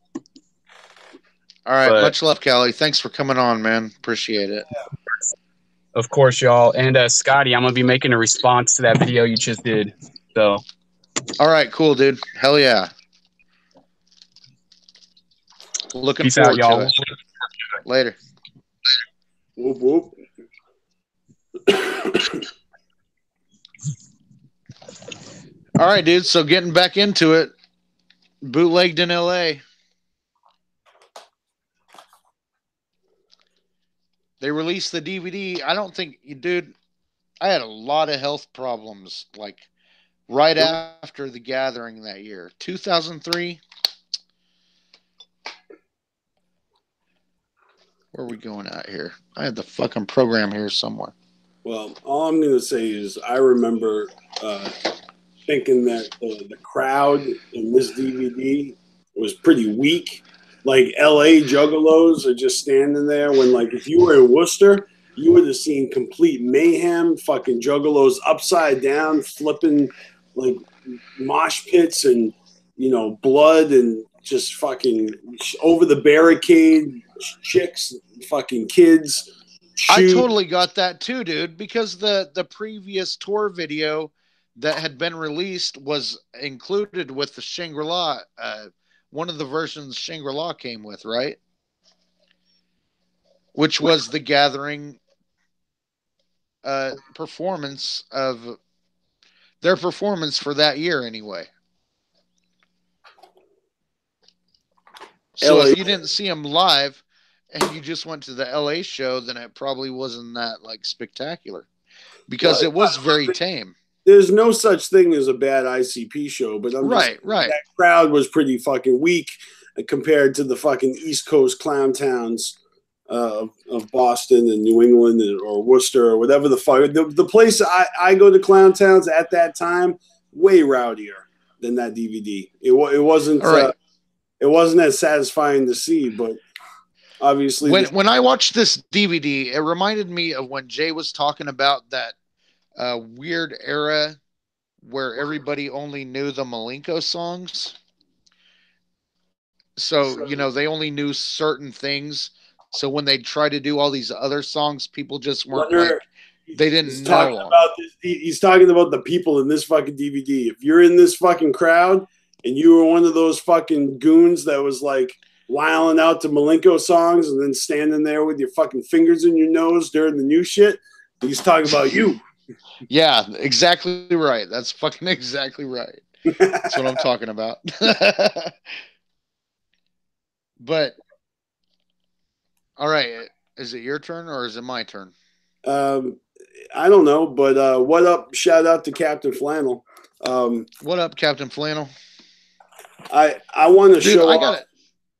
[SPEAKER 1] All right. Much love, Callie. Thanks for coming on, man. Appreciate it.
[SPEAKER 3] Of course, y'all. And Scotty, I'm going to be making a response to that video you just did. So.
[SPEAKER 1] All right. Cool, dude. Hell yeah. Looking
[SPEAKER 3] Peace
[SPEAKER 1] forward
[SPEAKER 3] out, y'all.
[SPEAKER 1] to it. Later.
[SPEAKER 2] Whoop, whoop.
[SPEAKER 1] All right, dude. So getting back into it. Bootlegged in LA. They released the DVD. I don't think, dude, I had a lot of health problems like right after the gathering that year. 2003. Where are we going out here? I had the fucking program here somewhere.
[SPEAKER 2] Well, all I'm going to say is I remember thinking that the crowd in this DVD was pretty weak. Like L.A. juggalos are just standing there when, like, if you were in Worcester, you would have seen complete mayhem, fucking juggalos upside down, flipping like mosh pits and, you know, blood and just fucking over the barricade, chicks, fucking kids.
[SPEAKER 1] I totally got that too, dude, because the previous tour video that had been released was included with the Shangri-La, one of the versions Shangri-La came with, right? Which was the Gathering performance of their performance for that year anyway. So if you didn't see them live and you just went to the LA show, then it probably wasn't that like spectacular because it was very tame.
[SPEAKER 2] There's no such thing as a bad ICP show, but
[SPEAKER 1] right.
[SPEAKER 2] That crowd was pretty fucking weak compared to the fucking East Coast clown towns of Boston and New England or Worcester or whatever the fuck. The place I go to clown towns at that time, way rowdier than that DVD. It wasn't it wasn't as satisfying to see, but obviously
[SPEAKER 1] when I watched this DVD, it reminded me of when Jay was talking about that weird era where everybody only knew the Malenko songs. So, you know, they only knew certain things. So when they try to do all these other songs, people just weren't they didn't know.
[SPEAKER 2] He's talking about the people in this fucking DVD. If you're in this fucking crowd and you were one of those fucking goons that was like wiling out to Malenko songs and then standing there with your fucking fingers in your nose during the new shit, he's talking about you.
[SPEAKER 1] Yeah, exactly right. That's fucking exactly right. That's what I'm talking about. But, all right, is it your turn or is it my turn?
[SPEAKER 2] I don't know, but what up? Shout out to Captain Flannel.
[SPEAKER 1] What up, Captain Flannel?
[SPEAKER 2] I want to show off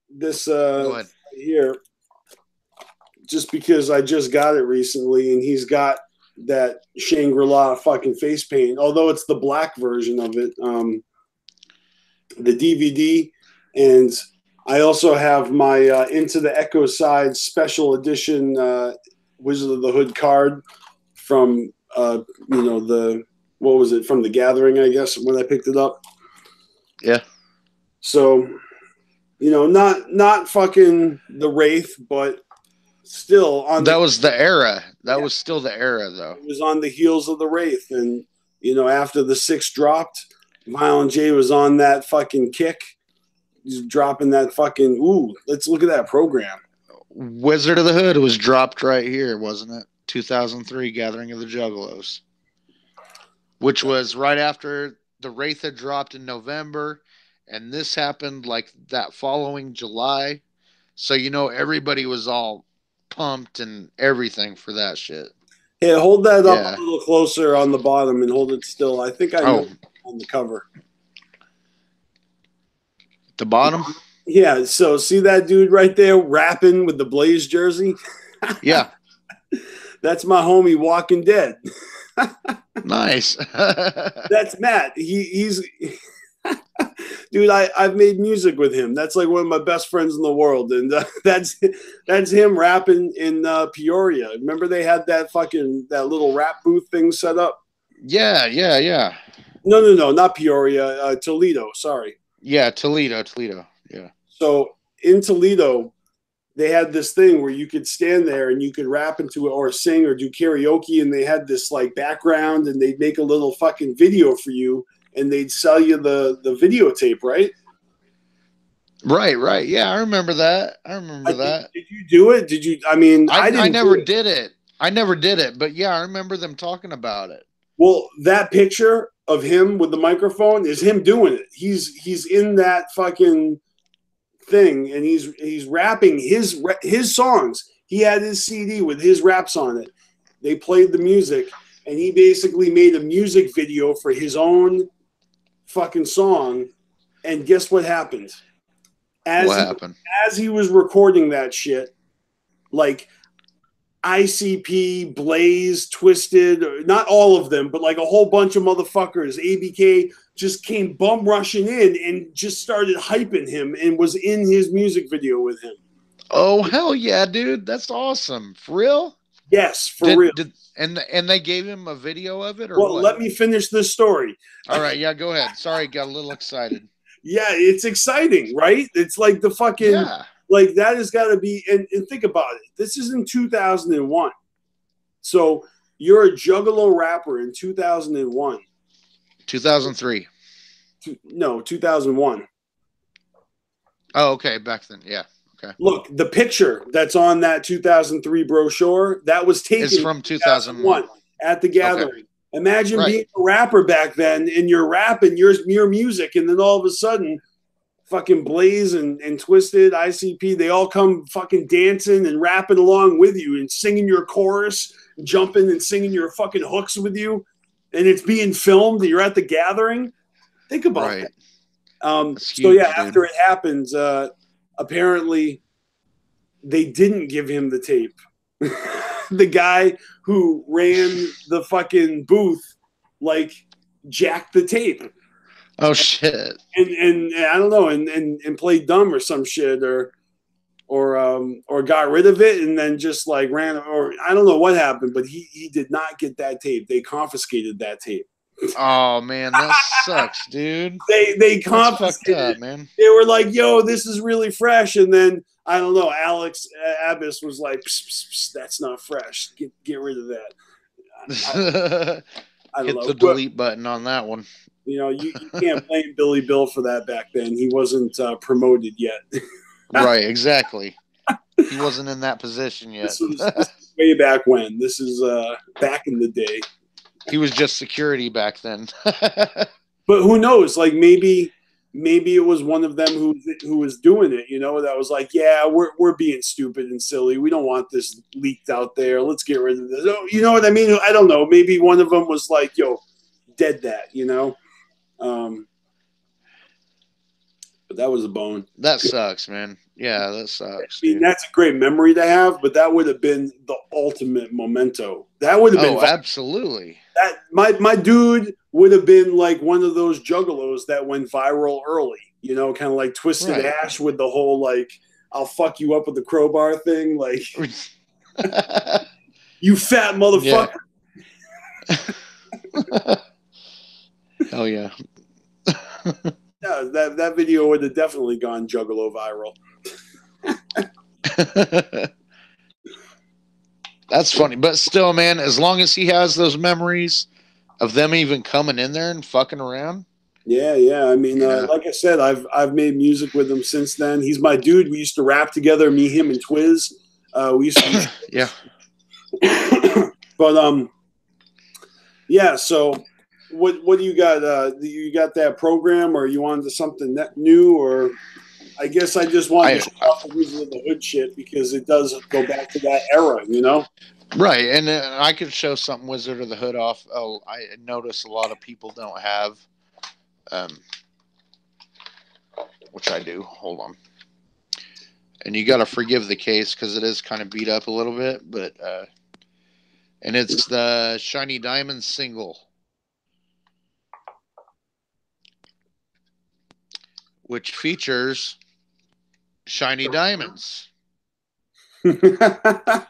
[SPEAKER 2] this here just because I just got it recently, and he's got that Shangri-La fucking face paint, although it's the black version of it, the DVD, and I also have my Into the Echo Side special edition Wizard of the Hood card from you know, what was it, from the Gathering, I guess, when I picked it up.
[SPEAKER 1] Yeah.
[SPEAKER 2] So, you know, not fucking the Wraith, but still on.
[SPEAKER 1] That was the era. That was still the era, though.
[SPEAKER 2] It was on the heels of the Wraith, and you know, after the 6 dropped, Violent J was on that fucking kick. He's dropping that fucking. Ooh, let's look at that program.
[SPEAKER 1] Wizard of the Hood was dropped right here, wasn't it? 2003 Gathering of the Juggalos, which was right after the Wraith had dropped in November, and this happened like that following July. So, you know, everybody was all pumped and everything for that shit.
[SPEAKER 2] Hey, hold that up a little closer on the bottom and hold it still. I think I know on the cover.
[SPEAKER 1] The bottom?
[SPEAKER 2] Yeah, so see that dude right there rapping with the Blaze jersey?
[SPEAKER 1] Yeah.
[SPEAKER 2] That's my homie Walking Dead.
[SPEAKER 1] Nice.
[SPEAKER 2] That's Matt. He's dude, I've made music with him. That's like one of my best friends in the world. And that's him rapping in Peoria. Remember they had that little rap booth thing set up?
[SPEAKER 1] Yeah.
[SPEAKER 2] No, not Peoria. Toledo, sorry.
[SPEAKER 1] Yeah, Toledo. Yeah.
[SPEAKER 2] So in Toledo, they had this thing where you could stand there and you could rap into it or sing or do karaoke, and they had this like background, and they'd make a little fucking video for you, and they'd sell you the videotape, right?
[SPEAKER 1] Right. Yeah, I remember that.
[SPEAKER 2] Did you do it? Did you? I mean, I
[SPEAKER 1] never did it. I never did it, but yeah, I remember them talking about it.
[SPEAKER 2] Well, that picture of him with the microphone is him doing it. He's in that fucking thing, and he's rapping his songs. He had his CD with his raps on it. They played the music, and he basically made a music video for his own fucking song. And guess what happened? As he was recording that shit, like ICP, Blaze, Twisted, not all of them, but like a whole bunch of motherfuckers, ABK, just came bum rushing in and just started hyping him and was in his music video with him.
[SPEAKER 1] Oh, hell yeah, dude. That's awesome. For real?
[SPEAKER 2] Yes, for real.
[SPEAKER 1] And they gave him a video of it, or
[SPEAKER 2] well,
[SPEAKER 1] what?
[SPEAKER 2] Let me finish this story.
[SPEAKER 1] All right, yeah, go ahead. Sorry, got a little excited.
[SPEAKER 2] Yeah, it's exciting, right? It's like the fucking like that has got to be. And think about it. This is in 2001. So you're a Juggalo rapper in 2001.
[SPEAKER 1] 2003.
[SPEAKER 2] No, 2001.
[SPEAKER 1] Oh, okay, back then, yeah. Okay.
[SPEAKER 2] Look, the picture that's on that 2003 brochure, that was taken
[SPEAKER 1] it's from 2001
[SPEAKER 2] at the gathering. Okay. Imagine
[SPEAKER 1] right.
[SPEAKER 2] being a rapper back then and you're rapping your music, and then all of a sudden, fucking Blaze and Twisted, ICP, they all come fucking dancing and rapping along with you and singing your chorus, jumping and singing your fucking hooks with you, and it's being filmed and you're at the gathering. Think about
[SPEAKER 1] right.
[SPEAKER 2] that. So yeah, after it happens, apparently they didn't give him the tape. The guy who ran the fucking booth like jacked the tape.
[SPEAKER 1] Oh shit.
[SPEAKER 2] And I don't know, and played dumb or some shit, or got rid of it and then just like ran, or I don't know what happened, but he did not get that tape. They confiscated that tape.
[SPEAKER 1] Oh man, that sucks, dude.
[SPEAKER 2] They confiscated
[SPEAKER 1] up, man.
[SPEAKER 2] They were like, "Yo, this is really fresh," and then I don't know. Alex Abbas was like, pss, pss, pss, "That's not fresh. Get rid of that." I don't
[SPEAKER 1] Hit
[SPEAKER 2] know.
[SPEAKER 1] the delete button on that one.
[SPEAKER 2] You know, you can't blame Billy Bill for that back then. He wasn't promoted yet.
[SPEAKER 1] Right, exactly. He wasn't in that position yet.
[SPEAKER 2] This was way back when. This is back in the day.
[SPEAKER 1] He was just security back then.
[SPEAKER 2] But who knows? Like maybe it was one of them who was doing it. You know, that was like, yeah, we're being stupid and silly. We don't want this leaked out there. Let's get rid of this. Oh, you know what I mean? I don't know. Maybe one of them was like, yo, dead that. You know. But that was a bone.
[SPEAKER 1] That sucks, man. Yeah, that sucks.
[SPEAKER 2] I mean, that's a great memory to have, but that would have been the ultimate memento. That would have been
[SPEAKER 1] absolutely.
[SPEAKER 2] That my dude would have been like one of those juggalos that went viral early. You know, kind of like Twisted Ash with the whole like "I'll fuck you up with the crowbar" thing. Like, you fat motherfucker.
[SPEAKER 1] Yeah. Hell yeah.
[SPEAKER 2] Yeah, that video would have definitely gone juggalo viral.
[SPEAKER 1] That's funny, but still, man, as long as he has those memories of them even coming in there and fucking around.
[SPEAKER 2] Yeah. I mean, like I said, I've made music with him since then. He's my dude. We used to rap together, me, him, and Twiz. We used to,
[SPEAKER 1] yeah.
[SPEAKER 2] But yeah. So. What do you got? You got that program, or you wanted something new, or I guess I just wanted to show off the Wizard of the Hood shit because it does go back to that era, you know?
[SPEAKER 1] Right, and I could show something Wizard of the Hood off. Oh, I notice a lot of people don't have, which I do. Hold on, and you got to forgive the case because it is kind of beat up a little bit, but and it's the Shiny Diamond single. Which features shiny diamonds. The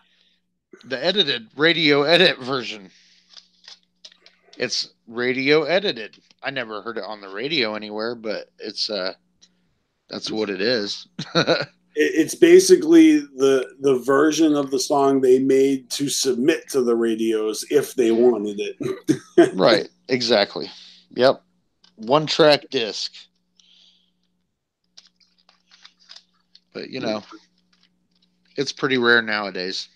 [SPEAKER 1] edited radio edit version. It's radio edited. I never heard it on the radio anywhere, but it's that's what it is.
[SPEAKER 2] It's basically the version of the song they made to submit to the radios if they wanted it.
[SPEAKER 1] Right, exactly. Yep. 1-track disc. But, you know, it's pretty rare nowadays.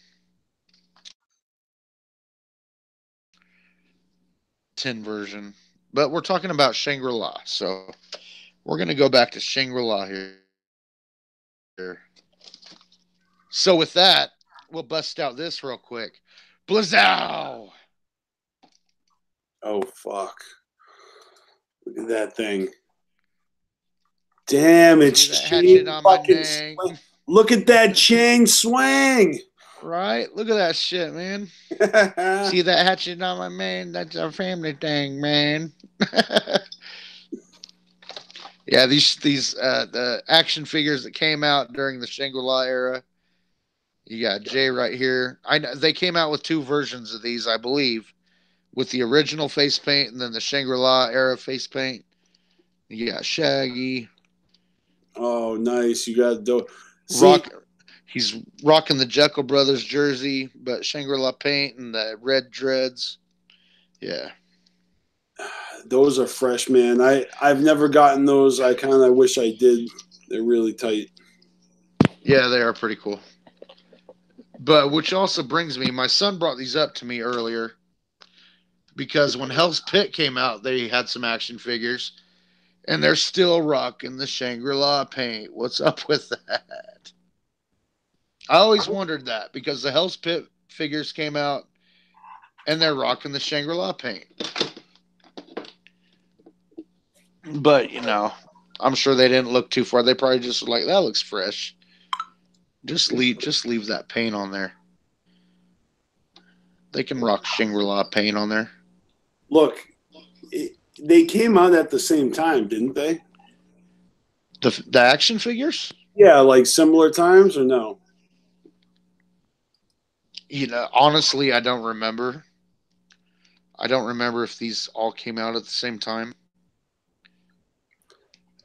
[SPEAKER 1] 10 version. But we're talking about Shangri-La. So we're going to go back to Shangri-La here. So with that, we'll bust out this real quick. Blizzow!
[SPEAKER 2] Oh, fuck. Look at that thing. Damn, it's chain fucking swing. Look at that chain swing.
[SPEAKER 1] Right? Look at that shit, man. See that hatchet on my man? That's our family thing, man. Yeah, these the action figures that came out during the Shangri-La era. You got Jay right here. They came out with 2 versions of these, I believe, with the original face paint and then the Shangri-La era face paint. You got Shaggy.
[SPEAKER 2] Oh, nice. You got
[SPEAKER 1] He's rocking the Jekyll Brothers jersey, but Shangri-La paint and the red dreads. Yeah.
[SPEAKER 2] Those are fresh, man. I've never gotten those. I kind of wish I did. They're really tight.
[SPEAKER 1] Yeah, they are pretty cool. But which also brings me, my son brought these up to me earlier because when Hell's Pit came out, they had some action figures, and they're still rocking the Shangri-La paint. What's up with that? I always wondered that because the Hell's Pit figures came out, and they're rocking the Shangri-La paint. But, you know, I'm sure they didn't look too far. They probably just were like, that looks fresh. Just leave that paint on there. They can rock Shangri-La paint on there.
[SPEAKER 2] Look, they came out at the same time, didn't they?
[SPEAKER 1] The action figures?
[SPEAKER 2] Yeah, like similar times or no?
[SPEAKER 1] You know, honestly, I don't remember. I don't remember if these all came out at the same time.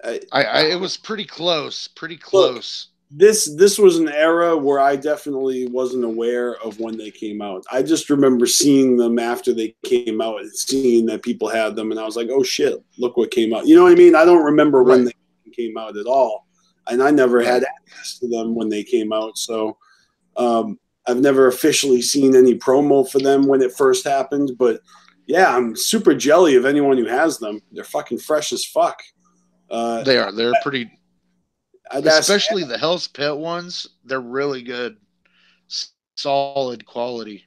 [SPEAKER 1] It was pretty close. Pretty close.
[SPEAKER 2] Look, this was an era where I definitely wasn't aware of when they came out. I just remember seeing them after they came out and seeing that people had them, and I was like, oh shit, look what came out. You know what I mean? I don't remember when they came out at all, and I never had access to them when they came out. So I've never officially seen any promo for them when it first happened. But yeah, I'm super jelly of anyone who has them. They're fucking fresh as fuck.
[SPEAKER 1] They are. They're pretty. Especially the Hell's Pit ones. They're really good. Solid quality.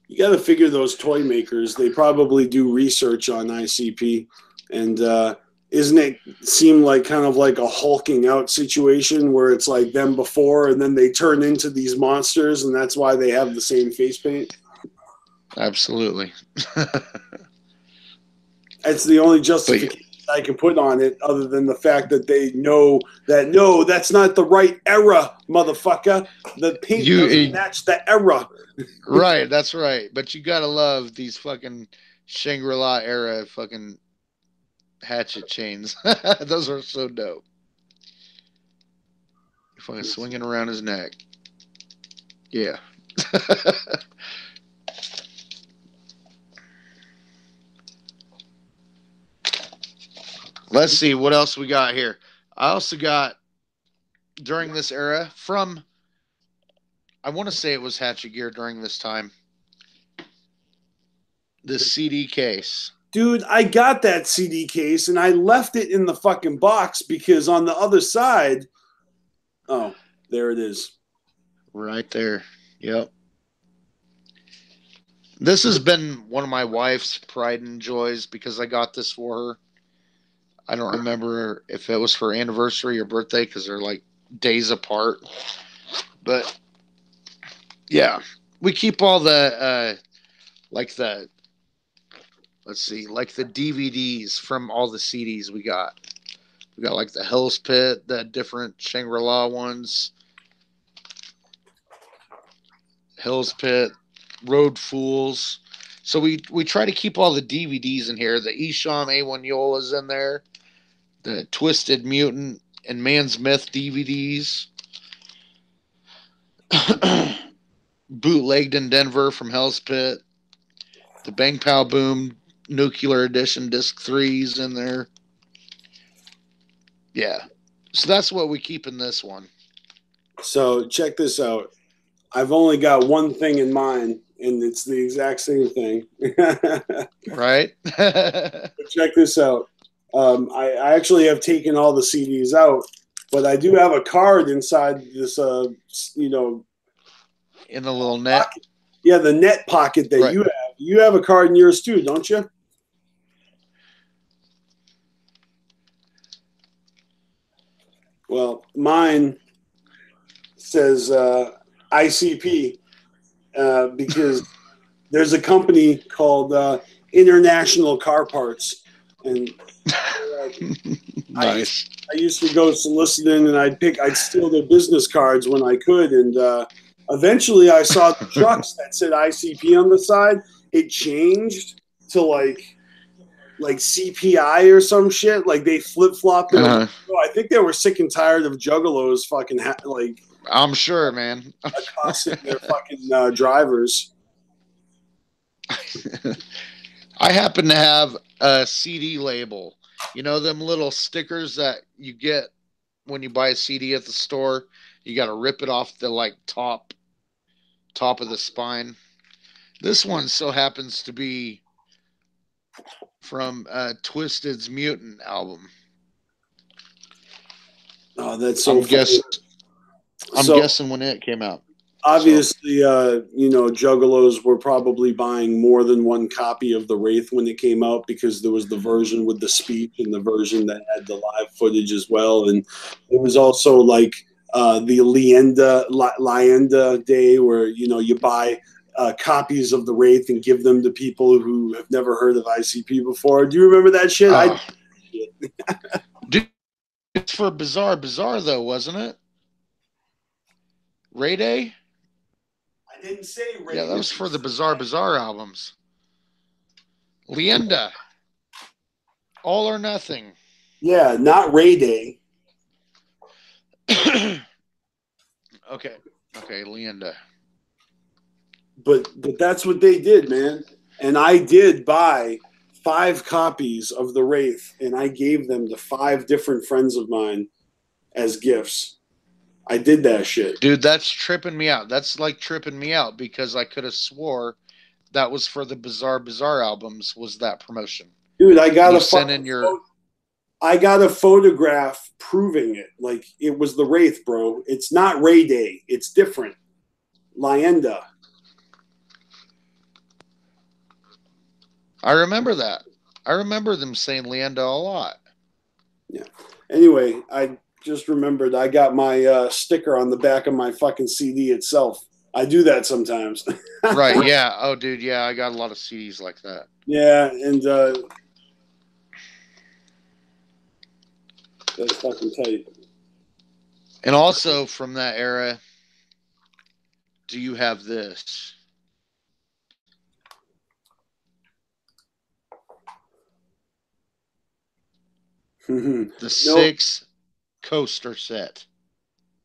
[SPEAKER 2] You got to figure those toy makers, they probably do research on ICP. And isn't it seem like kind of like a hulking out situation where it's like them before and then they turn into these monsters and that's why they have the same face paint?
[SPEAKER 1] Absolutely.
[SPEAKER 2] That's the only justification I can put on it, other than the fact that they know that no, that's not the right era, motherfucker. The paint doesn't match the era.
[SPEAKER 1] Right, that's right. But you gotta love these fucking Shangri-La era fucking hatchet chains. Those are so dope. Fucking swinging around his neck. Yeah. Let's see what else we got here. I also got, during this era, from, I want to say it was Hatchet Gear during this time, the CD case.
[SPEAKER 2] Dude, I got that CD case and I left it in the fucking box because on the other side, oh, there it is.
[SPEAKER 1] Right there. Yep. This has been one of my wife's pride and joys because I got this for her. I don't remember if it was for anniversary or birthday because they're like days apart. But yeah, we keep all the like the DVDs from all the CDs we got. We got like the Hell's Pit, the different Shangri-La ones. Hell's Pit, Road Fools. So we try to keep all the DVDs in here. The Isham A1 Yola's in there. The Twisted Mutant and Man's Myth DVDs. Bootlegged in Denver from Hell's Pit. The Bang Pow Boom Nuclear Edition Disc 3's in there. Yeah. So that's what we keep in this one. So
[SPEAKER 2] check this out. I've only got one thing in mind, and it's the exact same thing.
[SPEAKER 1] Right?
[SPEAKER 2] Check this out. I actually have taken all the CDs out, but I do have a card inside this, in the
[SPEAKER 1] little net.
[SPEAKER 2] Pocket. Yeah, the net pocket that you have. You have a card in yours too, don't you? Well, mine says ICP because there's a company called International Car Parts And
[SPEAKER 1] nice.
[SPEAKER 2] I used to go soliciting, and I'd steal their business cards when I could. And eventually, I saw the trucks that said ICP on the side. It changed to like CPI or some shit. Like they flip flopped it. I think they were sick and tired of juggalos fucking like.
[SPEAKER 1] I'm sure, man.
[SPEAKER 2] Accosting their fucking drivers.
[SPEAKER 1] I happen to have a CD label. You know them little stickers that you get when you buy a CD at the store? You got to rip it off the like top of the spine. This one so happens to be from Twisted's Mutant album.
[SPEAKER 2] Oh, that's so funny.
[SPEAKER 1] I'm guessing when it came out.
[SPEAKER 2] Obviously, Juggalos were probably buying more than one copy of the Wraith when it came out, because there was the version with the speech and the version that had the live footage as well. And it was also like the Lienda day where, you buy copies of the Wraith and give them to people who have never heard of ICP before. Do you remember that shit?
[SPEAKER 1] Dude, it's for Bizarre though, wasn't it? Ray Day?
[SPEAKER 2] I didn't say Ray.
[SPEAKER 1] Yeah, that was for the Bizarre albums. Lienda. All or Nothing.
[SPEAKER 2] Yeah, not Ray Day.
[SPEAKER 1] Okay, Lienda.
[SPEAKER 2] But that's what they did, man. And I did buy 5 copies of the Wraith, and I gave them to 5 different friends of mine as gifts. I did that shit.
[SPEAKER 1] Dude, that's tripping me out. That's like tripping me out, because I could have swore that was for the Bizarre albums, was that promotion.
[SPEAKER 2] Dude, I got a photograph proving it. Like, it was the Wraith, bro. It's not Ray Day. It's different. Lienda.
[SPEAKER 1] I remember that. I remember them saying Lienda a lot.
[SPEAKER 2] Yeah. Anyway, I just remembered I got my sticker on the back of my fucking CD itself. I do that sometimes.
[SPEAKER 1] Right, yeah. Oh, dude, yeah, I got a lot of CDs like that.
[SPEAKER 2] Yeah, and that's fucking tight.
[SPEAKER 1] And also from that era, do you have this? The 6 coaster set.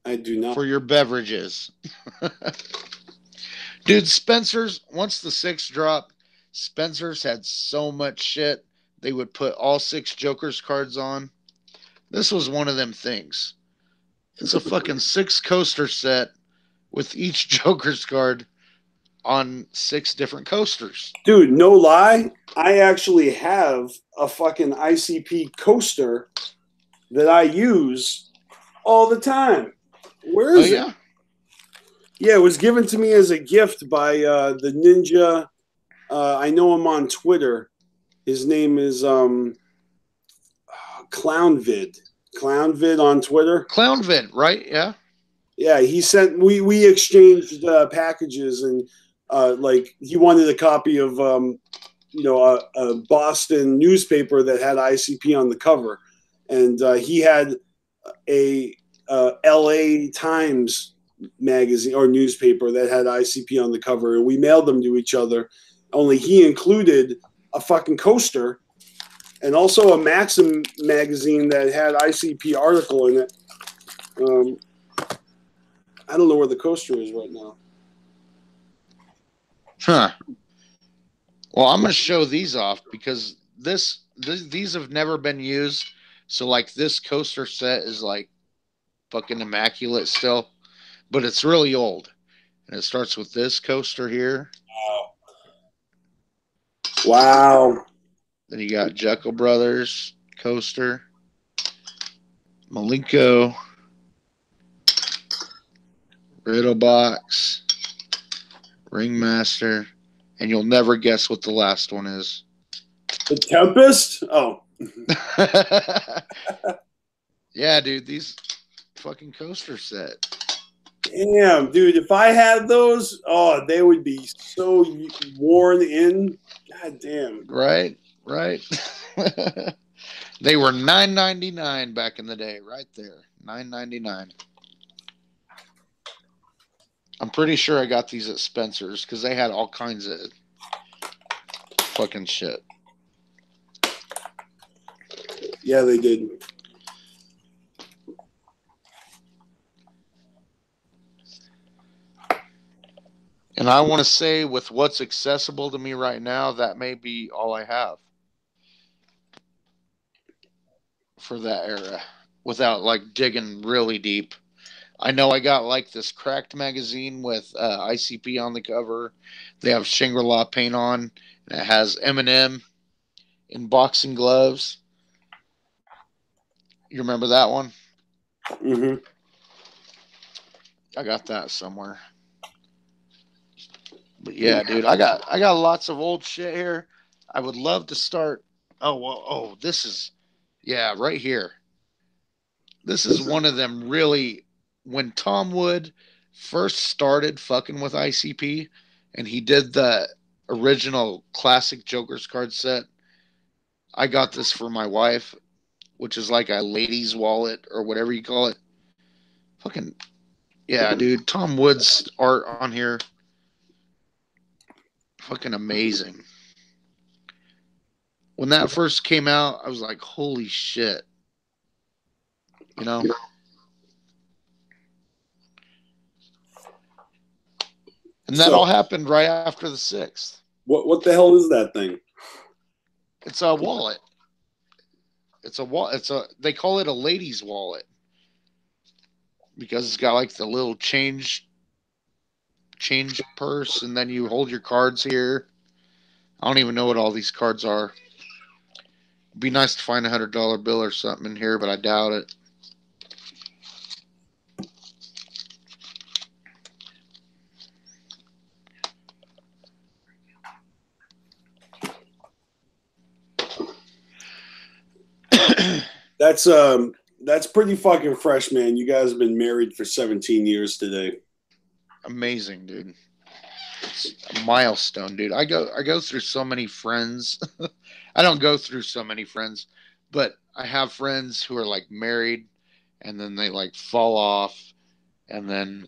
[SPEAKER 2] I do not.
[SPEAKER 1] For your beverages. Dude, Spencer's, once the 6 dropped, Spencer's had so much shit. They would put all 6 Joker's cards on. This was one of them things. It's a fucking 6 coaster set with each Joker's card on 6 different coasters.
[SPEAKER 2] Dude, no lie. I actually have a fucking ICP coaster that I use all the time. Where is it?
[SPEAKER 1] Yeah?
[SPEAKER 2] Yeah, it was given to me as a gift by the ninja. I know him on Twitter. His name is Clownvid. Clownvid on Twitter.
[SPEAKER 1] Clownvid, right? Yeah.
[SPEAKER 2] Yeah, he sent. We exchanged packages, and like he wanted a copy of a Boston newspaper that had ICP on the cover, and he had a LA Times magazine or newspaper that had ICP on the cover, and we mailed them to each other. Only he included a fucking coaster and also a Maxim magazine that had ICP article in it. I don't know where the coaster is right now.
[SPEAKER 1] Huh. Well, I'm going to show these off because these have never been used. So, like, this coaster set is, like, fucking immaculate still. But it's really old. And it starts with this coaster here.
[SPEAKER 2] Wow.
[SPEAKER 1] Then you got Jekyll Brothers coaster. Malenko. Riddlebox. Ringmaster. And you'll never guess what the last one is.
[SPEAKER 2] The Tempest? Oh.
[SPEAKER 1] Yeah, dude. These fucking coaster set.
[SPEAKER 2] Damn, dude. If I had those, they would be so worn in. God damn.
[SPEAKER 1] Right? Right? They were $9.99 back in the day, right there. $9.99. I'm pretty sure I got these at Spencer's because they had all kinds of fucking shit.
[SPEAKER 2] Yeah, they did.
[SPEAKER 1] And I want to say, with what's accessible to me right now, that may be all I have for that era without like digging really deep. I know I got like this cracked magazine with ICP on the cover. They have Shangri-La paint on, and it has Eminem in boxing gloves. You remember that one?
[SPEAKER 2] Mm-hmm.
[SPEAKER 1] I got that somewhere. But yeah, dude, I got lots of old shit here. I would love to start. Oh, well, this is, yeah, right here. This is one of them really, when Tom Wood first started fucking with ICP and he did the original classic Joker's card set, I got this for my wife, which is like a lady's wallet or whatever you call it. Fucking, yeah, dude, Tom Wood's art on here, fucking amazing. When that first came out, I was like, holy shit. You know? And that all happened right after the 6th.
[SPEAKER 2] What the hell is that thing?
[SPEAKER 1] It's a wallet. They call it a lady's wallet because it's got like the little change purse, and then you hold your cards here. I don't even know what all these cards are. It'd be nice to find $100 bill or something in here, but I doubt it.
[SPEAKER 2] That's pretty fucking fresh, man. You guys have been married for 17 years today.
[SPEAKER 1] Amazing, dude. It's a milestone, dude. I go through so many friends. I don't go through so many friends, but I have friends who are like married and then they like fall off, and then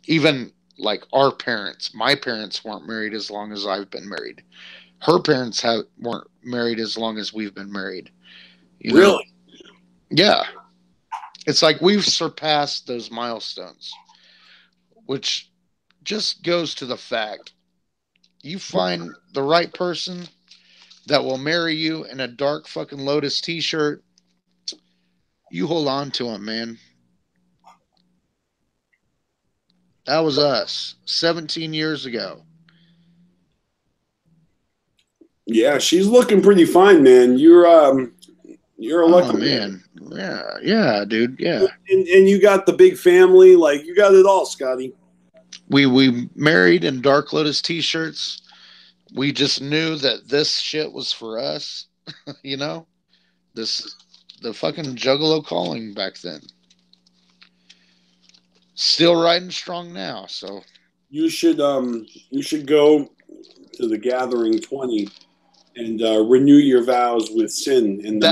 [SPEAKER 1] even like our parents, my parents weren't married as long as I've been married. Her parents weren't married as long as we've been married. You know?
[SPEAKER 2] Really?
[SPEAKER 1] Yeah. It's like we've surpassed those milestones, which just goes to the fact you find the right person that will marry you in a dark fucking Lotus t-shirt, you hold on to him, man. That was us 17 years ago.
[SPEAKER 2] Yeah, she's looking pretty fine, man. You're a lucky
[SPEAKER 1] man. Yeah, dude. Yeah.
[SPEAKER 2] And you got the big family, like you got it all, Scotty.
[SPEAKER 1] We married in Dark Lotus t-shirts. We just knew that this shit was for us. You know? The fucking Juggalo calling back then. Still riding strong now, so
[SPEAKER 2] you should go to the Gathering 20 and renew your vows with Sin in the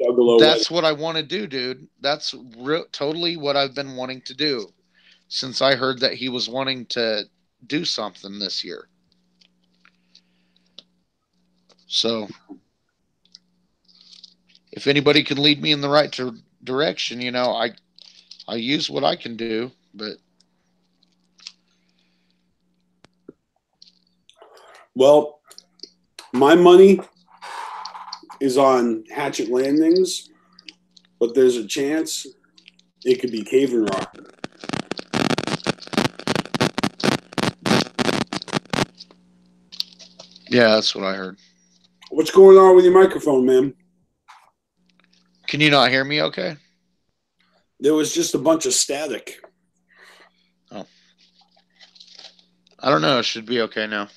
[SPEAKER 2] Juggalo.
[SPEAKER 1] That's what I want to do, dude. That's totally what I've been wanting to do since I heard that he was wanting to do something this year. So, if anybody can lead me in the right direction, you know, I use what I can do, but
[SPEAKER 2] well, my money is on Hatchet Landings, but there's a chance it could be Cave and Rock.
[SPEAKER 1] Yeah, that's what I heard.
[SPEAKER 2] What's going on with your microphone, man?
[SPEAKER 1] Can you not hear me okay?
[SPEAKER 2] There was just a bunch of static.
[SPEAKER 1] Oh. I don't know. It should be okay now.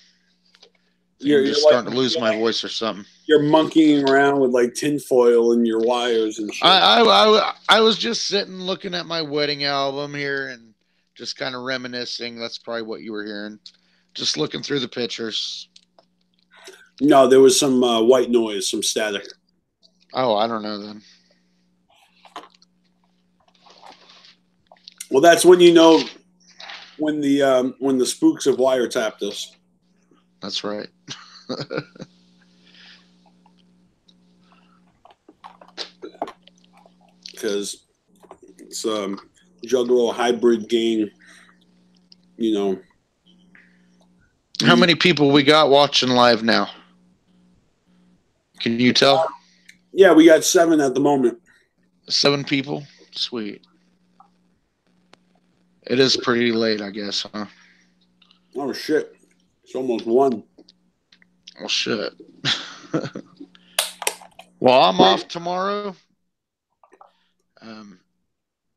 [SPEAKER 2] You're
[SPEAKER 1] just starting to lose my voice or something.
[SPEAKER 2] You're monkeying around with like tinfoil in your wires and shit.
[SPEAKER 1] I was just sitting looking at my wedding album here and just kind of reminiscing. That's probably what you were hearing. Just looking through the pictures.
[SPEAKER 2] No, there was some white noise, some static.
[SPEAKER 1] Oh, I don't know then.
[SPEAKER 2] Well, that's when you know when the spooks have wiretapped us.
[SPEAKER 1] That's right.
[SPEAKER 2] Because it's Juggalo hybrid game, you know.
[SPEAKER 1] How many people we got watching live now? Can you tell?
[SPEAKER 2] Yeah, we got 7 at the moment.
[SPEAKER 1] 7 people? Sweet. It is pretty late, I guess, huh?
[SPEAKER 2] Oh, shit. It's almost 1.
[SPEAKER 1] Well, shit. Well, I'm off tomorrow.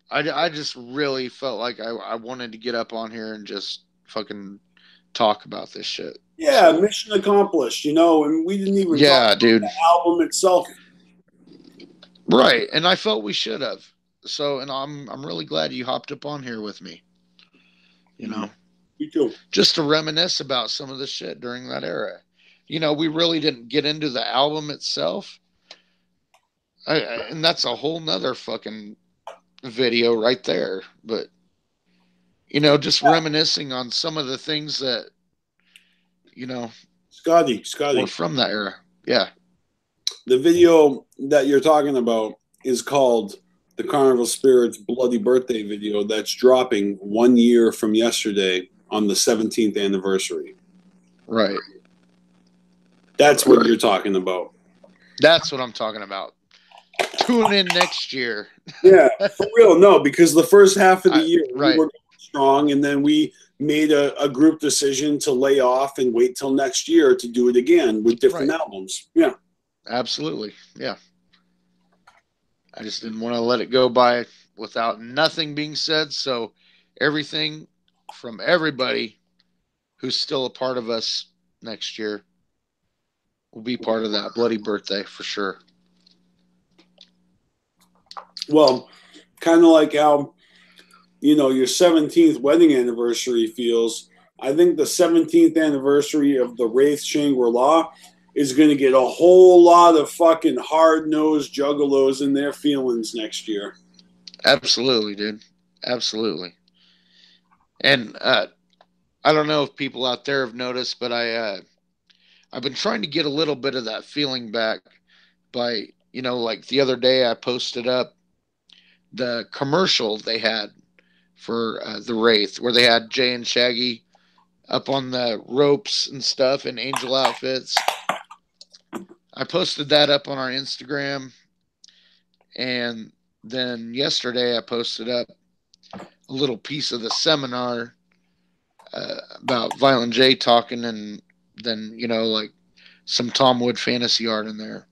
[SPEAKER 1] I just really felt like I wanted to get up on here and just fucking talk about this shit.
[SPEAKER 2] Yeah, so, mission accomplished, you know, and we didn't even talk about the album itself.
[SPEAKER 1] Right, and I felt we should have. So, and I'm really glad you hopped up on here with me. You know,
[SPEAKER 2] me too.
[SPEAKER 1] Just to reminisce about some of the shit during that era. You know, we really didn't get into the album itself, and that's a whole nother fucking video right there. But you know, just reminiscing on some of the things that, you know,
[SPEAKER 2] Scotty,
[SPEAKER 1] were from that era. Yeah.
[SPEAKER 2] The video that you're talking about is called the Carnival Spirits Bloody Birthday video that's dropping 1 year from yesterday on the 17th anniversary.
[SPEAKER 1] Right.
[SPEAKER 2] That's what you're talking about.
[SPEAKER 1] That's what I'm talking about. Tune in next year.
[SPEAKER 2] Yeah, for real. No, because the first half of the year we were strong, and then we made a group decision to lay off and wait till next year to do it again with different albums. Yeah.
[SPEAKER 1] Absolutely. Yeah. I just didn't want to let it go by without nothing being said. So everything from everybody who's still a part of us next year will be part of that bloody birthday for sure.
[SPEAKER 2] Well, kind of like how, you know, your 17th wedding anniversary feels. I think the 17th anniversary of the Wraith Shangri-La is going to get a whole lot of fucking hard-nosed juggalos in their feelings next year.
[SPEAKER 1] Absolutely, dude. Absolutely. And I don't know if people out there have noticed, but I've been trying to get a little bit of that feeling back by, you know, like the other day I posted up the commercial they had for the Wraith, where they had Jay and Shaggy up on the ropes and stuff in angel outfits. I posted that up on our Instagram, and then yesterday I posted up a little piece of the seminar about Violent J talking, and then, you know, like some Tom Wood fantasy art in there.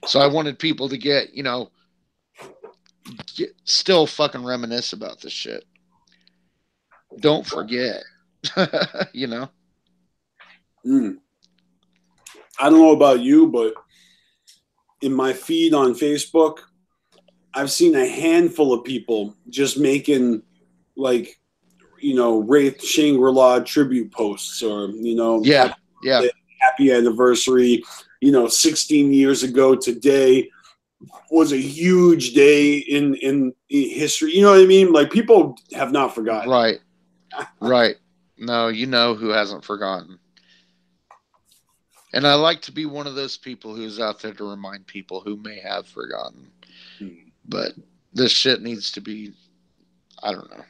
[SPEAKER 1] So I wanted people to get, you know, still fucking reminisce about this shit. Don't forget. You know?
[SPEAKER 2] I don't know about you, but in my feed on Facebook, I've seen a handful of people just making, like, you know, Wraith Shangri-La tribute posts, or, you know, happy anniversary. You know, 16 years ago today was a huge day in history. You know what I mean? Like, people have not forgotten.
[SPEAKER 1] Right. Right. No, you know who hasn't forgotten. And I like to be one of those people who's out there to remind people who may have forgotten. But this shit needs to be, I don't know.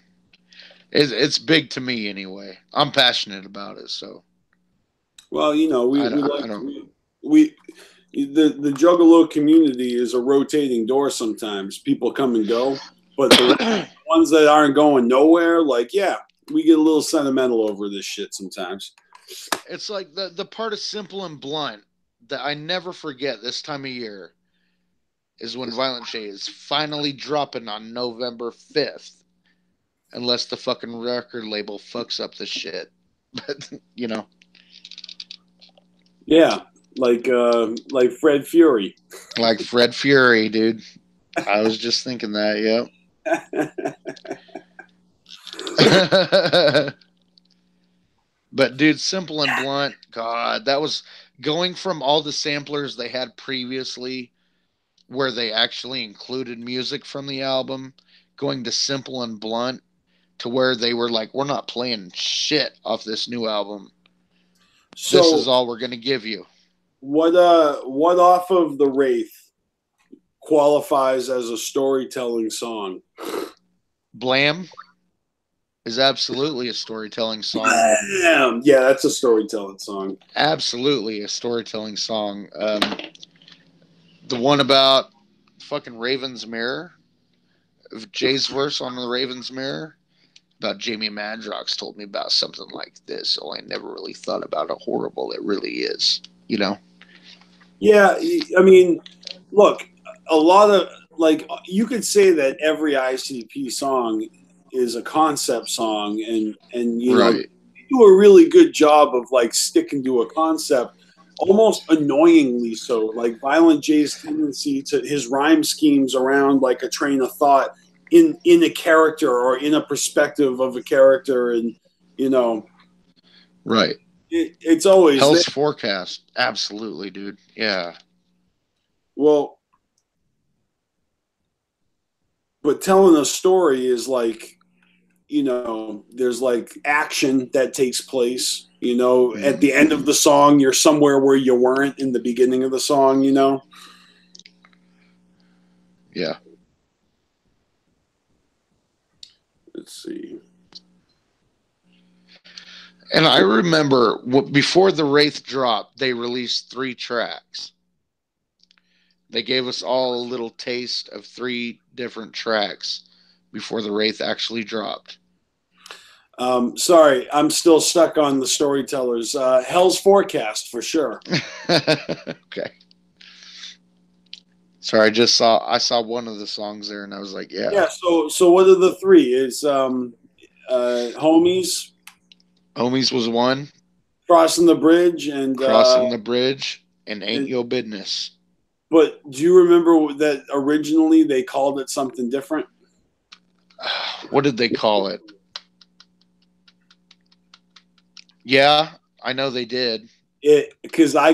[SPEAKER 1] It's big to me anyway. I'm passionate about it, so.
[SPEAKER 2] Well, you know, the Juggalo community is a rotating door sometimes. People come and go, but the ones that aren't going nowhere, like, yeah, we get a little sentimental over this shit sometimes.
[SPEAKER 1] It's like the part of Simple and Blunt that I never forget this time of year is when Violent J is finally dropping on November 5th. Unless the fucking record label fucks up the shit. But, you know.
[SPEAKER 2] Yeah, like Fred Fury.
[SPEAKER 1] Like Fred Fury, dude. I was just thinking that, yep. But, dude, Simple and Blunt, God, that was going from all the samplers they had previously, where they actually included music from the album, going to simple and blunt, to where they were like, we're not playing shit off this new album. So, this is all we're going to give you.
[SPEAKER 2] What off of the Wraith qualifies as a storytelling song?
[SPEAKER 1] Blam is absolutely a storytelling song.
[SPEAKER 2] Blam! Yeah, that's a storytelling song.
[SPEAKER 1] Absolutely a storytelling song. The one about fucking Raven's Mirror, Jay's verse on the Raven's Mirror, about Jamie Madrox told me about something like this. Oh, I never really thought about how horrible it really is, you know?
[SPEAKER 2] Yeah, I mean, look, a lot of, like, you could say that every ICP song is a concept song, and you know, do a really good job of, like, sticking to a concept, almost annoyingly so. Like, Violent J's tendency to his rhyme schemes around, like, a train of thought in a character or in a perspective of a character, and, you know.
[SPEAKER 1] Right.
[SPEAKER 2] It's always
[SPEAKER 1] Hell's Forecast. Absolutely, dude. Yeah.
[SPEAKER 2] Well, but telling a story is like, you know, there's like action that takes place, you know, at the end of the song, you're somewhere where you weren't in the beginning of the song, you know?
[SPEAKER 1] Yeah.
[SPEAKER 2] Let's see.
[SPEAKER 1] And I remember before the Wraith dropped, they released 3 tracks. They gave us all a little taste of 3 different tracks before the Wraith actually dropped.
[SPEAKER 2] Sorry, I'm still stuck on the storytellers. Hell's Forecast, for sure.
[SPEAKER 1] Okay. Sorry, I saw one of the songs there, and I was like, yeah.
[SPEAKER 2] Yeah, so what are the 3? Is Homies?
[SPEAKER 1] Homies was one.
[SPEAKER 2] Crossing the Bridge and
[SPEAKER 1] Ain't Your Business.
[SPEAKER 2] But do you remember that originally they called it something different?
[SPEAKER 1] What did they call it? Yeah, I know they did.
[SPEAKER 2] Because I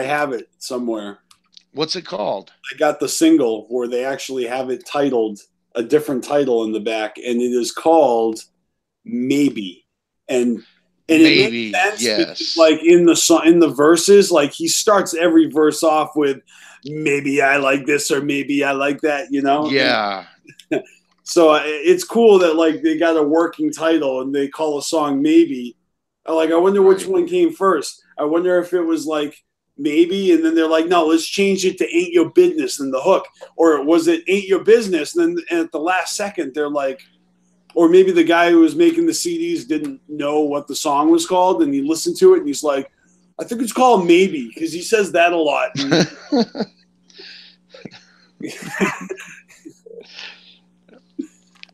[SPEAKER 2] have it somewhere.
[SPEAKER 1] What's it called?
[SPEAKER 2] I got the single where they actually have it titled, a different title in the back, and it is called Maybe. And
[SPEAKER 1] Maybe,
[SPEAKER 2] it makes sense,
[SPEAKER 1] yes.
[SPEAKER 2] Because, like, in the verses, like, he starts every verse off with maybe I like this or maybe I like that, you know?
[SPEAKER 1] Yeah.
[SPEAKER 2] So it's cool that, like, they got a working title and they call a song Maybe. Like, I wonder which one came first. I wonder if it was like Maybe, and then they're like, no, let's change it to Ain't Your Business in the hook. Or was it Ain't Your Business? And then at the last second, they're like, or maybe the guy who was making the CDs didn't know what the song was called, and he listened to it, and he's like, I think it's called Maybe, because he says that a lot.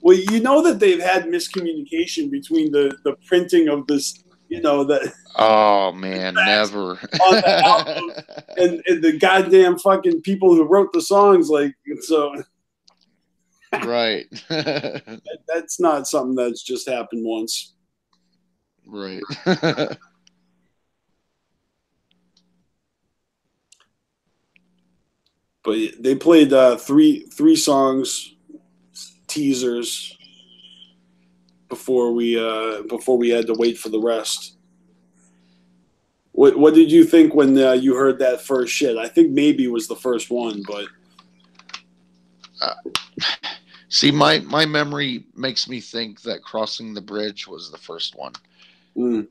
[SPEAKER 2] Well, you know that they've had miscommunication between the printing of this, you know, that.
[SPEAKER 1] Oh, man, never.
[SPEAKER 2] On the album, and the goddamn fucking people who wrote the songs, like, so.
[SPEAKER 1] Right.
[SPEAKER 2] That's not something that's just happened once.
[SPEAKER 1] Right.
[SPEAKER 2] But they played three songs, teasers, before we had to wait for the rest. What did you think when you heard that first shit? I think Maybe was the first one, but.
[SPEAKER 1] See, my memory makes me think that Crossing the Bridge was the first one.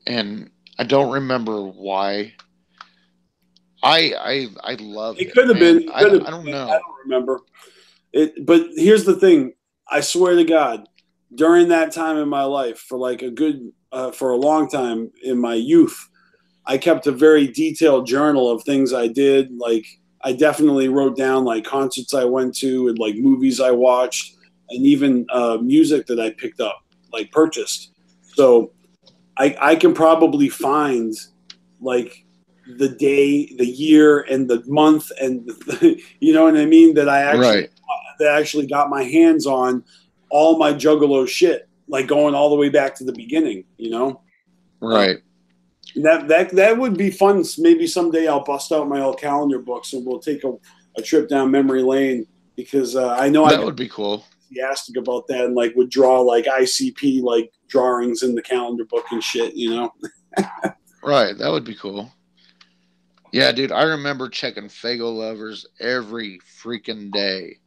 [SPEAKER 1] And I don't remember why. I love it.
[SPEAKER 2] It could have been.
[SPEAKER 1] I don't know.
[SPEAKER 2] I don't remember. But here's the thing. I swear to God, during that time in my life, for like for a long time in my youth, I kept a very detailed journal of things I did. Like, I definitely wrote down like concerts I went to and like movies I watched, and even music that I picked up, like purchased. So I can probably find like the day, the year, and the month, and you know what I mean, that I actually got my hands on all my Juggalo shit, like going all the way back to the beginning, you know?
[SPEAKER 1] Right.
[SPEAKER 2] That would be fun. Maybe someday I'll bust out my old calendar books and we'll take a trip down memory lane, because I know
[SPEAKER 1] that would be cool.
[SPEAKER 2] Enthusiastic about that, and like would draw like ICP like drawings in the calendar book and shit, you know.
[SPEAKER 1] Right, that would be cool. Yeah, dude, I remember checking Fago Lovers every freaking day,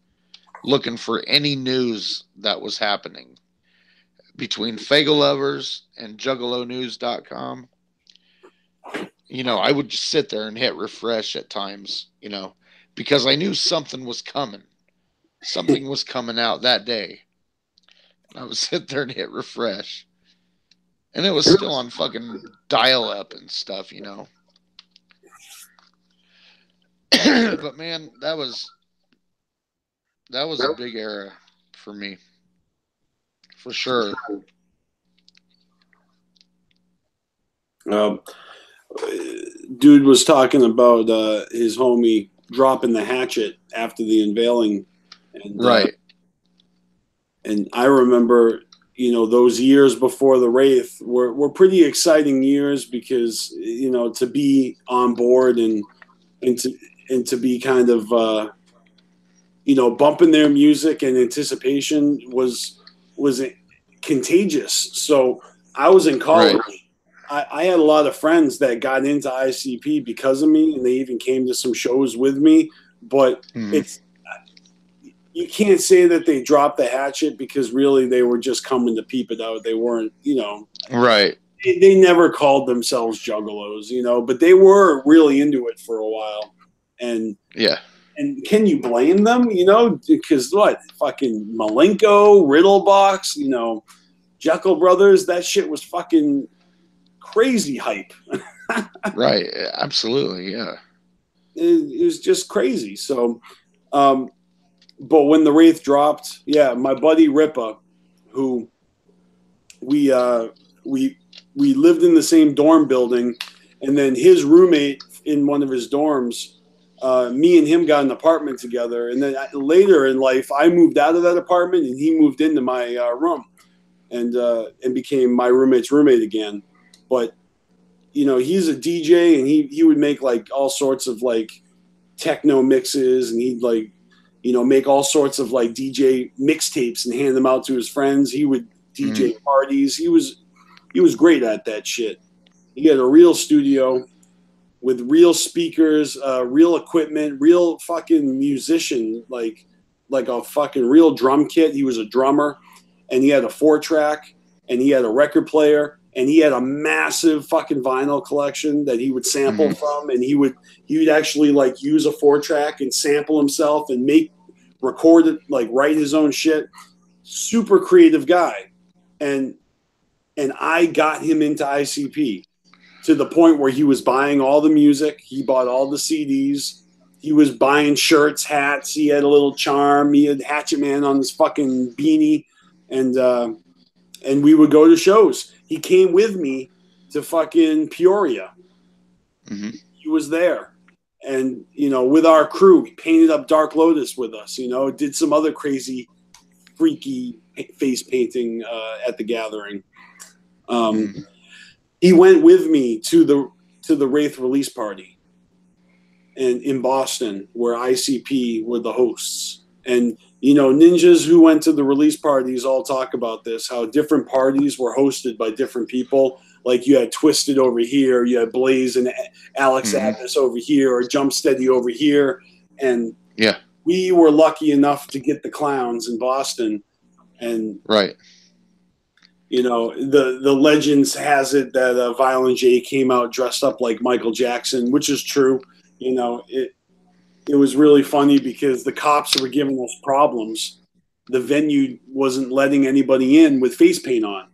[SPEAKER 1] looking for any news that was happening. Between Fago Lovers and JuggaloNews.com, you know, I would just sit there and hit refresh at times, you know, because I knew something was coming. Something was coming out that day. And I would sit there and hit refresh. And it was still on fucking dial-up and stuff, you know. But man, that was a big era for me, for sure.
[SPEAKER 2] Dude was talking about his homie dropping the hatchet after the unveiling, and,
[SPEAKER 1] right.
[SPEAKER 2] And I remember, you know, those years before the Wraith were pretty exciting years, because, you know, to be on board and to be kind of, you know, bumping their music and anticipation was contagious. So I was in college. Right. I had a lot of friends that got into ICP because of me, and they even came to some shows with me. But you can't say that they dropped the hatchet, because really they were just coming to peep it out. They weren't, you know.
[SPEAKER 1] Right.
[SPEAKER 2] They never called themselves Juggalos, you know, but they were really into it for a while. And
[SPEAKER 1] yeah.
[SPEAKER 2] And can you blame them? You know, because what? Fucking Malenko, Riddlebox, you know, Jekyll Brothers, that shit was fucking crazy hype.
[SPEAKER 1] Right. Absolutely. Yeah.
[SPEAKER 2] It was just crazy. So, but when the Wraith dropped, yeah, my buddy Ripa, who we lived in the same dorm building, and then his roommate in one of his dorms, me and him got an apartment together. And then later in life, I moved out of that apartment and he moved into my room and became my roommate's roommate again. But, you know, he's a DJ, and he would make like all sorts of like techno mixes, and he'd like, you know, make all sorts of like DJ mixtapes and hand them out to his friends. He would DJ parties. He was great at that shit. He had a real studio with real speakers, real equipment, real fucking musician, like a fucking real drum kit. He was a drummer, and he had a 4-track, and he had a record player, and he had a massive fucking vinyl collection that he would sample from, and he would actually like use a 4-track and sample himself and record it, like write his own shit. Super creative guy. And I got him into ICP to the point where he was buying all the music. He bought all the CDs. He was buying shirts, hats. He had a little charm. He had Hatchet Man on his fucking beanie. And we would go to shows. He came with me to fucking Peoria. He was there. And, you know, with our crew, he painted up Dark Lotus with us, you know, did some other crazy, freaky face painting at the gathering. He went with me to the Wraith release party in Boston, where ICP were the hosts. And, you know, ninjas who went to the release parties all talk about this, how different parties were hosted by different people. Like you had Twisted over here, you had Blaze and Alex Adness over here, or Jump Steady over here. And
[SPEAKER 1] yeah,
[SPEAKER 2] we were lucky enough to get the Clowns in Boston. And
[SPEAKER 1] right.
[SPEAKER 2] You know, the legends has it that Violent J came out dressed up like Michael Jackson, which is true. You know, it was really funny because the cops were giving us problems. The venue wasn't letting anybody in with face paint on.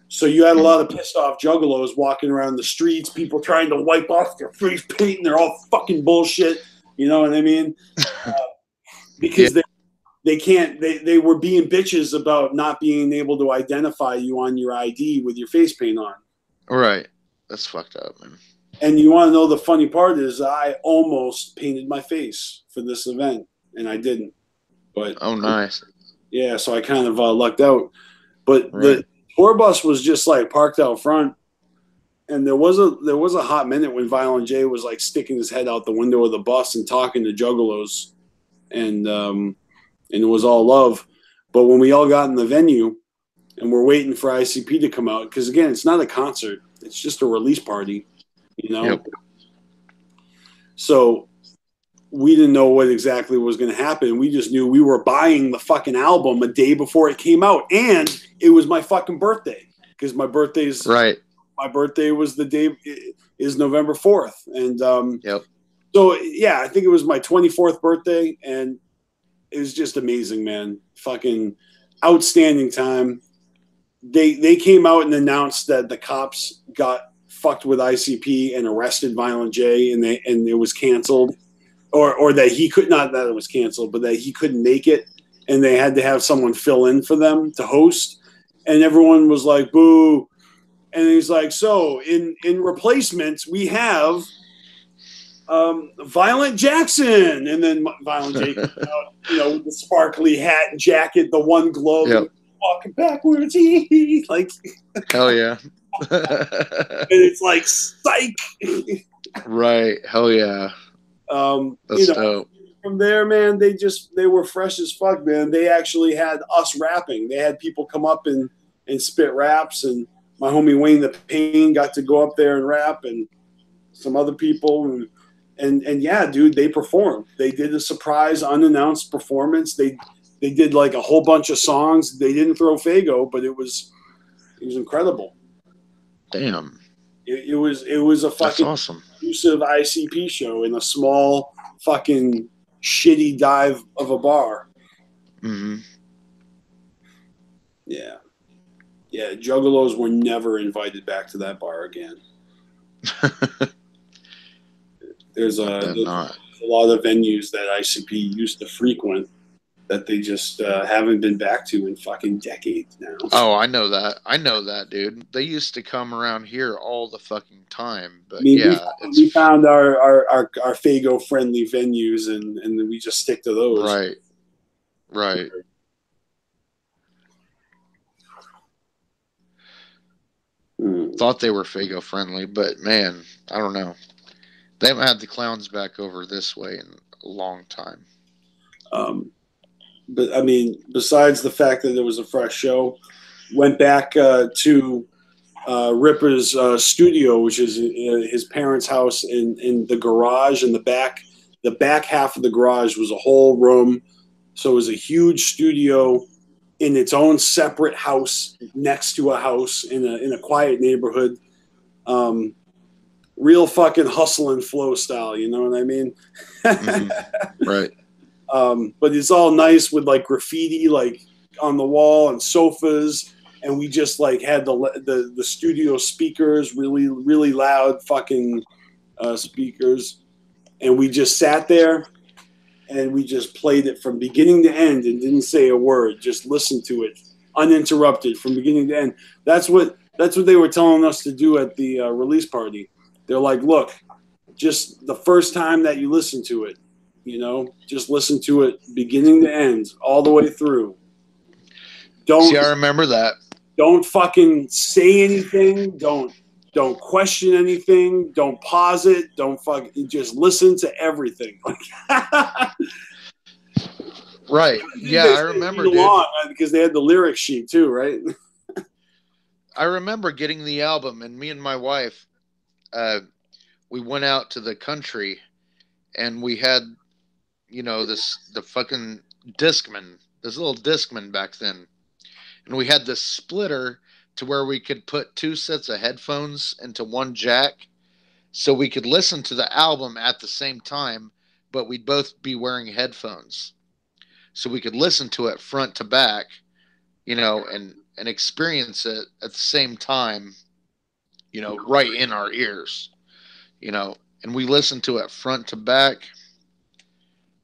[SPEAKER 2] So you had a lot of pissed off juggalos walking around the streets, people trying to wipe off their face paint, and they're all fucking bullshit. You know what I mean? Because they were being bitches about not being able to identify you on your ID with your face paint on.
[SPEAKER 1] Right. That's fucked up, man.
[SPEAKER 2] And you want to know the funny part is I almost painted my face for this event, and I didn't. But
[SPEAKER 1] oh, nice.
[SPEAKER 2] Yeah, so I kind of lucked out. But the tour bus was just like parked out front, And there was a hot minute when Violent J was like sticking his head out the window of the bus and talking to Juggalos, and it was all love. But when we all got in the venue and we're waiting for ICP to come out, because again, it's not a concert, it's just a release party, you know.
[SPEAKER 1] Yep.
[SPEAKER 2] So we didn't know what exactly was going to happen. We just knew we were buying the fucking album a day before it came out, and it was my fucking birthday, because my birthday's
[SPEAKER 1] right.
[SPEAKER 2] My birthday was the day is November 4th. And
[SPEAKER 1] yep.
[SPEAKER 2] So yeah, I think it was my 24th birthday, and it was just amazing, man. Fucking outstanding time. They came out and announced that the cops got fucked with ICP and arrested Violent J, and it was canceled. Or that he could not, that it was canceled, but that he couldn't make it, and they had to have someone fill in for them to host. And everyone was like, boo. And he's like, so in replacements, we have Violent Jackson. And then Violent J comes out, you know, with the sparkly hat and jacket, the one glove,
[SPEAKER 1] yep.
[SPEAKER 2] walking backwards. Like,
[SPEAKER 1] hell yeah.
[SPEAKER 2] And it's like, psych.
[SPEAKER 1] Right. Hell yeah. That's dope.
[SPEAKER 2] From there, man, they were fresh as fuck, man. They actually had us rapping. They had people come up and spit raps, and my homie Wayne the Pain got to go up there and rap, and some other people, and yeah, dude, they performed. They did a surprise unannounced performance. They did like a whole bunch of songs. They didn't throw Fago, but it was incredible.
[SPEAKER 1] Damn.
[SPEAKER 2] It was a fucking
[SPEAKER 1] awesome.
[SPEAKER 2] Exclusive ICP show in a small fucking shitty dive of a bar.
[SPEAKER 1] Mm-hmm.
[SPEAKER 2] Yeah. Yeah, Juggalos were never invited back to that bar again. There's a lot of venues that ICP used to frequent that they just haven't been back to in fucking decades now.
[SPEAKER 1] Oh, I know that, dude. They used to come around here all the fucking time. But
[SPEAKER 2] we found our Fago friendly venues, and we just stick to those.
[SPEAKER 1] Right. Thought they were Fago friendly, but man, I don't know. They haven't had the clowns back over this way in a long time.
[SPEAKER 2] But I mean, besides the fact that it was a fresh show, went back to Ripper's studio, which is his parents' house, in the garage in the back. The back half of the garage was a whole room, so it was a huge studio in its own separate house next to a house in a quiet neighborhood. Real fucking hustle and flow style, you know what I mean?
[SPEAKER 1] Mm-hmm. Right.
[SPEAKER 2] But it's all nice with like graffiti like on the wall and sofas, and we just like had the studio speakers, really really loud fucking speakers, and we just sat there and we just played it from beginning to end and didn't say a word, just listened to it uninterrupted from beginning to end. That's what they were telling us to do at the release party. They're like, look, just the first time that you listen to it, you know, just listen to it beginning to end, all the way through.
[SPEAKER 1] See, I remember that.
[SPEAKER 2] Don't fucking say anything. Don't question anything. Don't pause it. Don't fucking just listen to everything.
[SPEAKER 1] Right. Yeah, I remember.
[SPEAKER 2] Because they had the lyric sheet too, right?
[SPEAKER 1] I remember getting the album, and me and my wife, we went out to the country, and we had, you know, the fucking Discman, this little Discman back then, and we had this splitter to where we could put two sets of headphones into one jack, so we could listen to the album at the same time, but we'd both be wearing headphones, so we could listen to it front to back, you know, and experience it at the same time, you know, right in our ears, you know, and we listened to it front to back.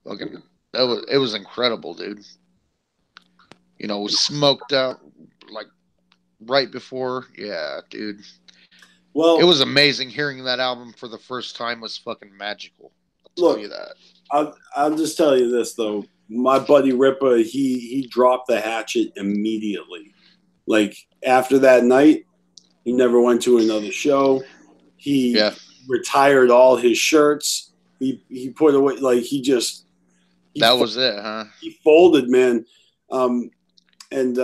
[SPEAKER 1] Fucking, it was incredible, dude. You know, we smoked out like right before. Yeah, dude. Well, it was amazing hearing that album for the first time. Was fucking magical. I'll tell you that.
[SPEAKER 2] I'll just tell you this though. My buddy Ripper, he dropped the hatchet immediately. Like after that night, he never went to another show. He retired all his shirts. He put away, like,
[SPEAKER 1] that was it, huh?
[SPEAKER 2] He folded, man. And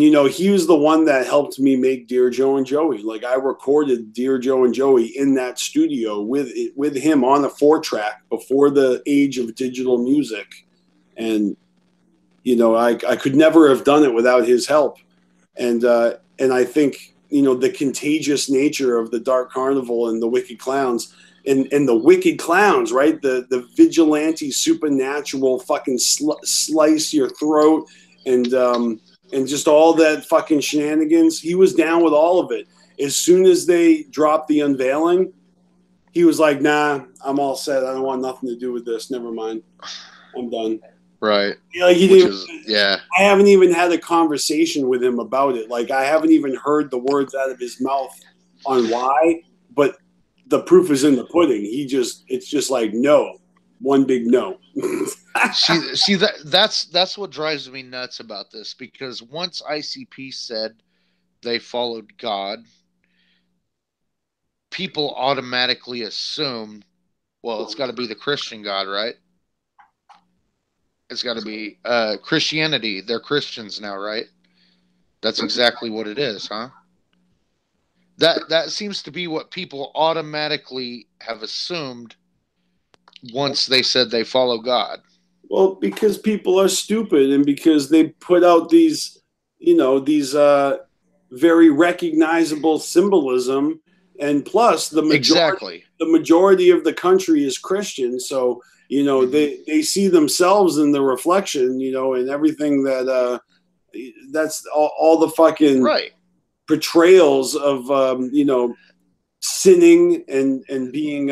[SPEAKER 2] you know, he was the one that helped me make Dear Joe and Joey. Like, I recorded Dear Joe and Joey in that studio with him on a 4-track before the age of digital music. And, you know, I could never have done it without his help. And I think, you know, the contagious nature of the Dark Carnival and the Wicked Clowns and the Wicked Clowns, right? The vigilante, supernatural, fucking slice your throat and just all that fucking shenanigans. He was down with all of it. As soon as they dropped the unveiling, he was like, nah, I'm all set. I don't want nothing to do with this. Never mind. I'm done.
[SPEAKER 1] Right.
[SPEAKER 2] Like, I haven't even had a conversation with him about it. Like, I haven't even heard the words out of his mouth on why, but the proof is in the pudding. It's just like, no. One big no.
[SPEAKER 1] see that's what drives me nuts about this, because once ICP said they followed God, people automatically assume, well, it's got to be the Christian God, right? It's got to be Christianity. They're Christians now, right? That's exactly what it is, huh? That seems to be what people automatically have assumed once they said they follow God.
[SPEAKER 2] Well, because people are stupid, and because they put out these, you know, these very recognizable symbolism, and plus the majority of the country is Christian, so, you know, they see themselves in the reflection, you know, and everything that's all the fucking portrayals of you know, sinning and being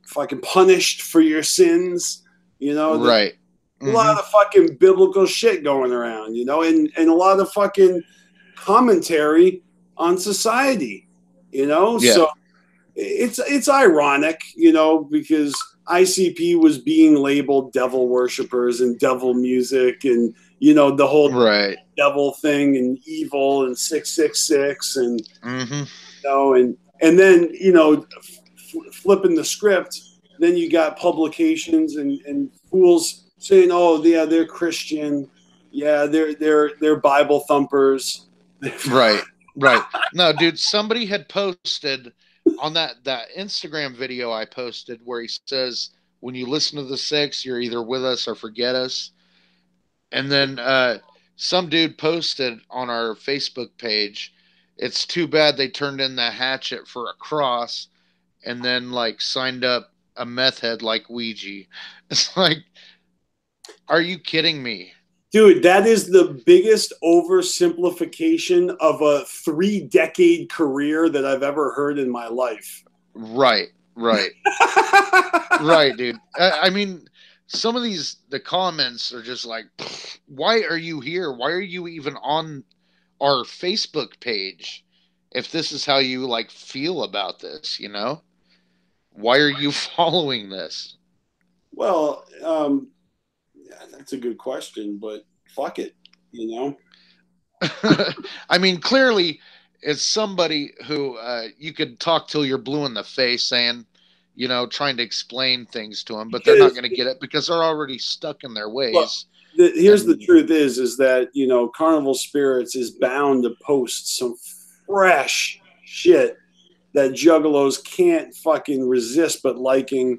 [SPEAKER 2] fucking punished for your sins. You know,
[SPEAKER 1] right?
[SPEAKER 2] A lot of fucking biblical shit going around, you know, and a lot of fucking commentary on society, you know. Yeah. So it's ironic, you know, because ICP was being labeled devil worshippers and devil music, and, you know, the whole devil thing and evil and 666 and you know, and then, you know, flipping the script. Then you got publications and fools saying, "Oh, yeah, they're Christian. Yeah, they're Bible thumpers."
[SPEAKER 1] Right. No, dude, somebody had posted on that Instagram video I posted where he says, "When you listen to the Six, you're either with us or forget us." And then some dude posted on our Facebook page, "It's too bad they turned in the hatchet for a cross and then, like, signed up a meth head like Ouija." It's like, are you kidding me?
[SPEAKER 2] Dude, that is the biggest oversimplification of a 3-decade career that I've ever heard in my life.
[SPEAKER 1] Right. Right, dude. I mean, some of the comments are just like, why are you here? Why are you even on our Facebook page if this is how you, like, feel about this, you know? Why are you following this?
[SPEAKER 2] Well, that's a good question, but fuck it, you know?
[SPEAKER 1] I mean, clearly it's somebody who you could talk till you're blue in the face saying, you know, trying to explain things to them, but they're not going to get it because they're already stuck in their ways.
[SPEAKER 2] Well, here's the truth is that, you know, Carnival Spirits is bound to post some fresh shit that juggalos can't fucking resist but liking,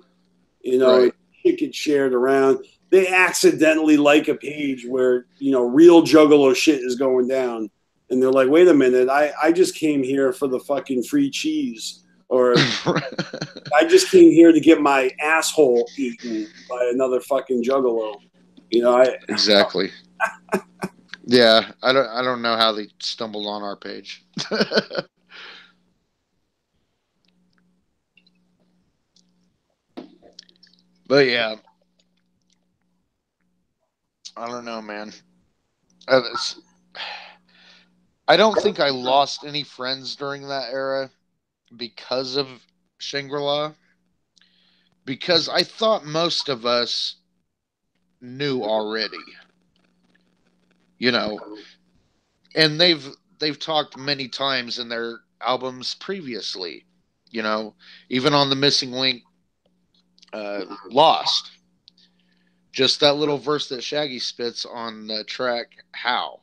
[SPEAKER 2] you know, it gets shared around. They accidentally like a page where, you know, real juggalo shit is going down. And they're like, wait a minute, I just came here for the fucking free cheese. Or I just came here to get my asshole eaten by another fucking juggalo. You know,
[SPEAKER 1] exactly. Yeah, I don't know how they stumbled on our page. But yeah, I don't know, man. I don't think I lost any friends during that era because of Shangri-La, because I thought most of us knew already, you know, and they've talked many times in their albums previously You know, even on the Missing Link, Lost. Just that little verse that Shaggy spits on the track, How.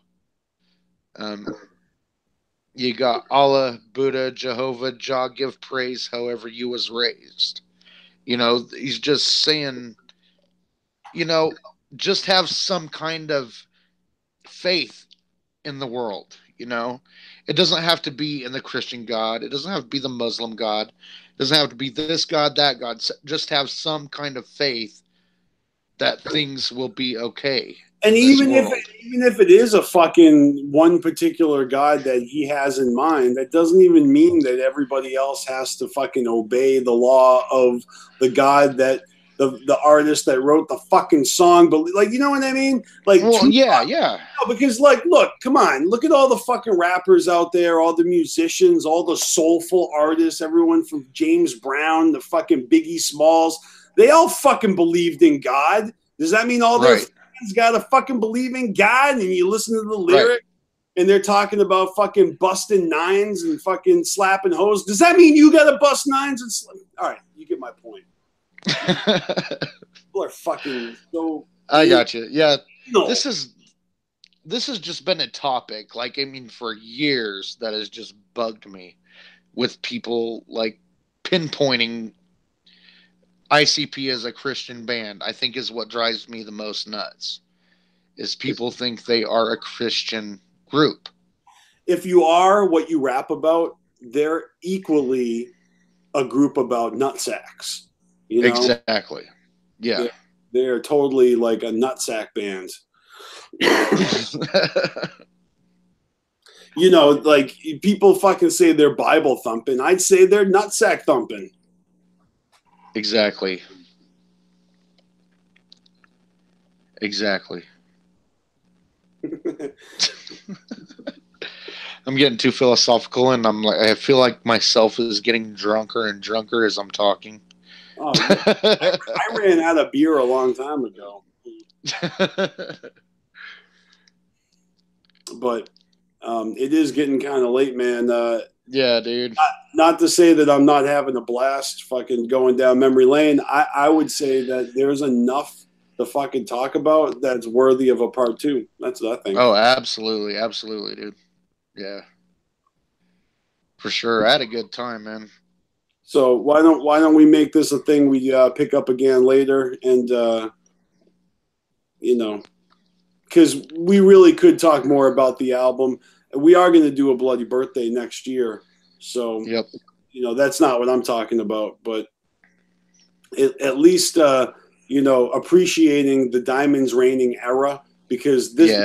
[SPEAKER 1] You got Allah, Buddha, Jehovah, Jah, give praise however you was raised. You know, he's just saying, you know, just have some kind of faith in the world, you know? It doesn't have to be in the Christian God. It doesn't have to be the Muslim God. It doesn't have to be this God, that God. Just have some kind of faith that things will be okay.
[SPEAKER 2] And even if it is a fucking one particular God that he has in mind, that doesn't even mean that everybody else has to fucking obey the law of the God that the artist that wrote the fucking song. But like, you know what I mean? Like,
[SPEAKER 1] well, yeah.
[SPEAKER 2] No, because like, look, come on, look at all the fucking rappers out there, all the musicians, all the soulful artists, everyone from James Brown, the fucking Biggie Smalls, they all fucking believed in God. Does that mean all their fans gotta fucking believe in God? And you listen to the lyric and they're talking about fucking busting nines and fucking slapping hoes. Does that mean you gotta bust nines and all right, you get my point. People are fucking so.
[SPEAKER 1] I got you. Yeah, no. This has just been a topic. Like, I mean, for years that has just bugged me with people like pinpointing ICP as a Christian band. I think is what drives me the most nuts. Is people think they are a Christian group.
[SPEAKER 2] If you are what you rap about, they're equally a group about nutsacks. You know?
[SPEAKER 1] Exactly. Yeah.
[SPEAKER 2] They're totally like a nutsack band. You know, like people fucking say they're Bible thumping. I'd say they're nutsack thumping.
[SPEAKER 1] Exactly. I'm getting too philosophical, and I feel like myself is getting drunker and drunker as I'm talking.
[SPEAKER 2] Oh, I ran out of beer a long time ago. But it is getting kind of late, man.
[SPEAKER 1] Yeah, dude.
[SPEAKER 2] Not to say that I'm not having a blast fucking going down memory lane. I would say that there's enough to fucking talk about that's worthy of a part 2. That's what I think.
[SPEAKER 1] Oh, absolutely. Absolutely, dude. Yeah. For sure. I had a good time, man.
[SPEAKER 2] So why don't we make this a thing we pick up again later, and you know, because we really could talk more about the album. We are going to do a bloody birthday next year, so
[SPEAKER 1] yep.
[SPEAKER 2] You know, that's not what I'm talking about, but at least you know, appreciating the Diamonds Raining era, because this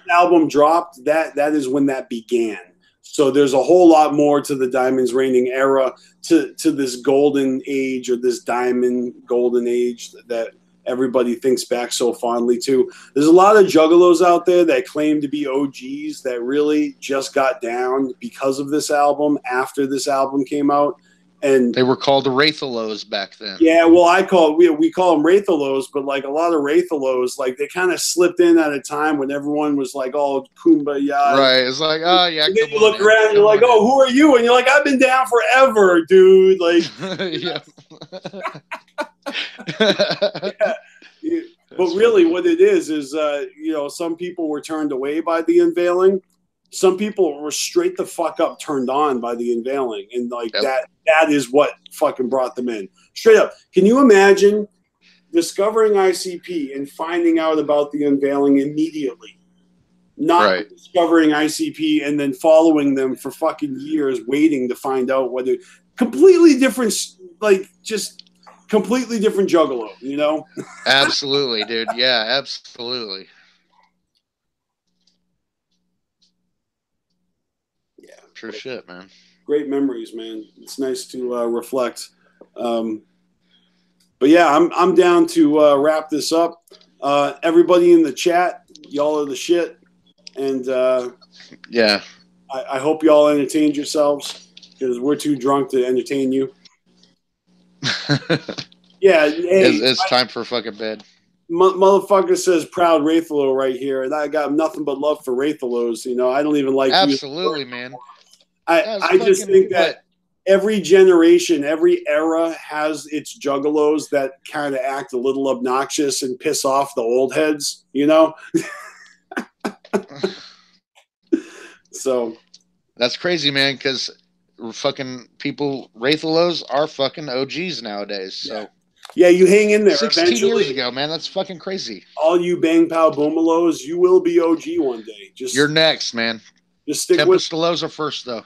[SPEAKER 2] album dropped. That is when that began. So there's a whole lot more to the Diamonds Raining era, to this golden age, or this diamond golden age that everybody thinks back so fondly to. There's a lot of juggalos out there that claim to be OGs that really just got down because of this album, after this album came out. And
[SPEAKER 1] they were called the Wraithalos back then.
[SPEAKER 2] Yeah, well, we call them Wraithalos, but like a lot of Wraithalos, like they kind of slipped in at a time when everyone was like all kumbaya.
[SPEAKER 1] Right. It's like, oh yeah.
[SPEAKER 2] And then you look around and you're like, oh, who are you? And you're like, I've been down forever, dude. Like, yeah. Yeah. But really, what it is you know, some people were turned away by the unveiling. Some people were straight the fuck up turned on by the unveiling, and like that is what fucking brought them in. Straight up. Can you imagine discovering ICP and finding out about the unveiling immediately? Not discovering ICP and then following them for fucking years, waiting to find out whether completely different, like just completely different juggalo, you know?
[SPEAKER 1] Absolutely, dude. Yeah, absolutely. True shit, man.
[SPEAKER 2] Great memories, man. It's nice to reflect. But yeah, I'm down to wrap this up. Everybody in the chat, y'all are the shit, and
[SPEAKER 1] yeah,
[SPEAKER 2] I hope y'all entertained yourselves, because we're too drunk to entertain you. Yeah, hey,
[SPEAKER 1] it's time for fucking bed.
[SPEAKER 2] Motherfucker says proud Wraithalo right here, and I got nothing but love for Wraithalos. You know, I don't even like
[SPEAKER 1] absolutely, man.
[SPEAKER 2] I just think that every generation, every era has its juggalos that kind of act a little obnoxious and piss off the old heads, you know? So
[SPEAKER 1] that's crazy, man, because fucking people, Wraithalos are fucking OGs nowadays. So
[SPEAKER 2] yeah, you hang in there.
[SPEAKER 1] 16 years ago, man, that's fucking crazy.
[SPEAKER 2] All you bang pow boomalos, you will be OG one day.
[SPEAKER 1] You're next, man.
[SPEAKER 2] Just stick
[SPEAKER 1] with Tempest are first, though.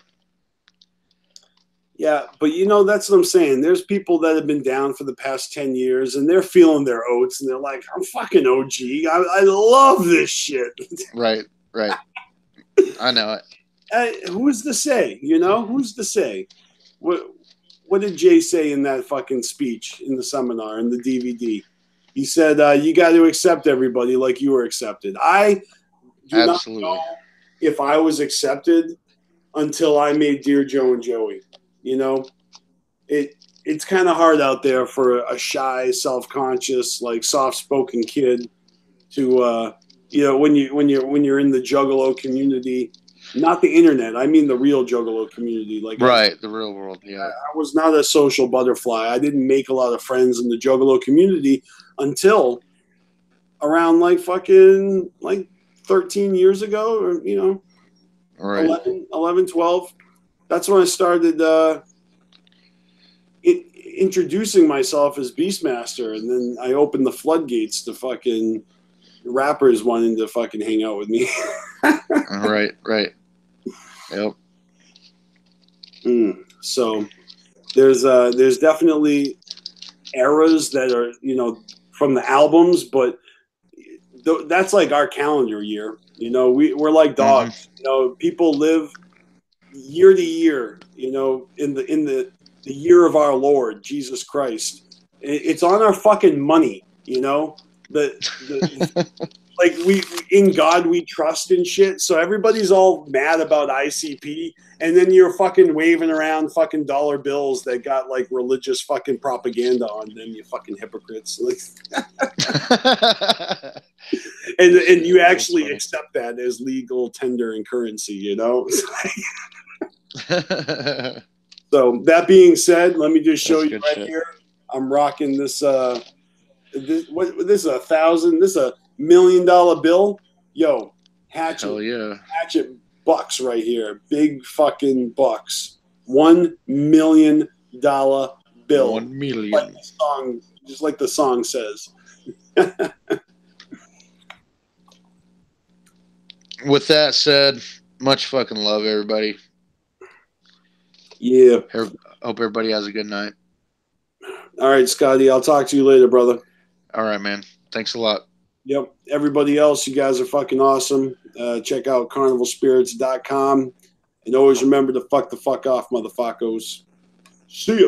[SPEAKER 2] Yeah, but you know, that's what I'm saying. There's people that have been down for the past 10 years and they're feeling their oats and they're like, I'm fucking OG. I love this shit.
[SPEAKER 1] Right. I know
[SPEAKER 2] it. Who's to say? You know, who's to say? What did Jay say in that fucking speech in the seminar, in the DVD? He said, you got to accept everybody like you were accepted. I do
[SPEAKER 1] Absolutely.
[SPEAKER 2] not know if I was accepted until I made Dear Joe and Joey. You know, it's kind of hard out there for a shy, self-conscious, like soft-spoken kid to, you know, when you're in the Juggalo community, not the internet. I mean the real Juggalo community, like
[SPEAKER 1] the real world. Yeah,
[SPEAKER 2] I was not a social butterfly. I didn't make a lot of friends in the Juggalo community until around like 13 years ago, or you know,
[SPEAKER 1] right.
[SPEAKER 2] 11, 12. That's when I started introducing myself as Beastmaster, and then I opened the floodgates to fucking rappers wanting to fucking hang out with me.
[SPEAKER 1] Right. Yep.
[SPEAKER 2] So there's definitely eras that are, you know, from the albums, but that's like our calendar year. You know, we're like dogs. You know, people live year to year, you know, in the year of our Lord Jesus Christ. It's on our fucking money, you know. Like we in God we trust and shit. So everybody's all mad about ICP, and then you're fucking waving around fucking dollar bills that got like religious fucking propaganda on them. You fucking hypocrites. and you actually accept that as legal tender and currency, you know. So that being said, let me just show you right here. I'm rocking this. This is $1,000. This is $1 million bill. Yo, hatchet.
[SPEAKER 1] Hell yeah.
[SPEAKER 2] Hatchet bucks right here. Big fucking bucks. $1 million bill.
[SPEAKER 1] 1 million.
[SPEAKER 2] Just like the song says.
[SPEAKER 1] With that said, much fucking love, everybody.
[SPEAKER 2] Yeah.
[SPEAKER 1] Hope everybody has a good night.
[SPEAKER 2] All right, Scotty. I'll talk to you later, brother.
[SPEAKER 1] All right, man. Thanks a lot.
[SPEAKER 2] Yep. Everybody else, you guys are fucking awesome. Check out CarnivalSpirits.com. And always remember to fuck the fuck off, motherfuckers. See ya.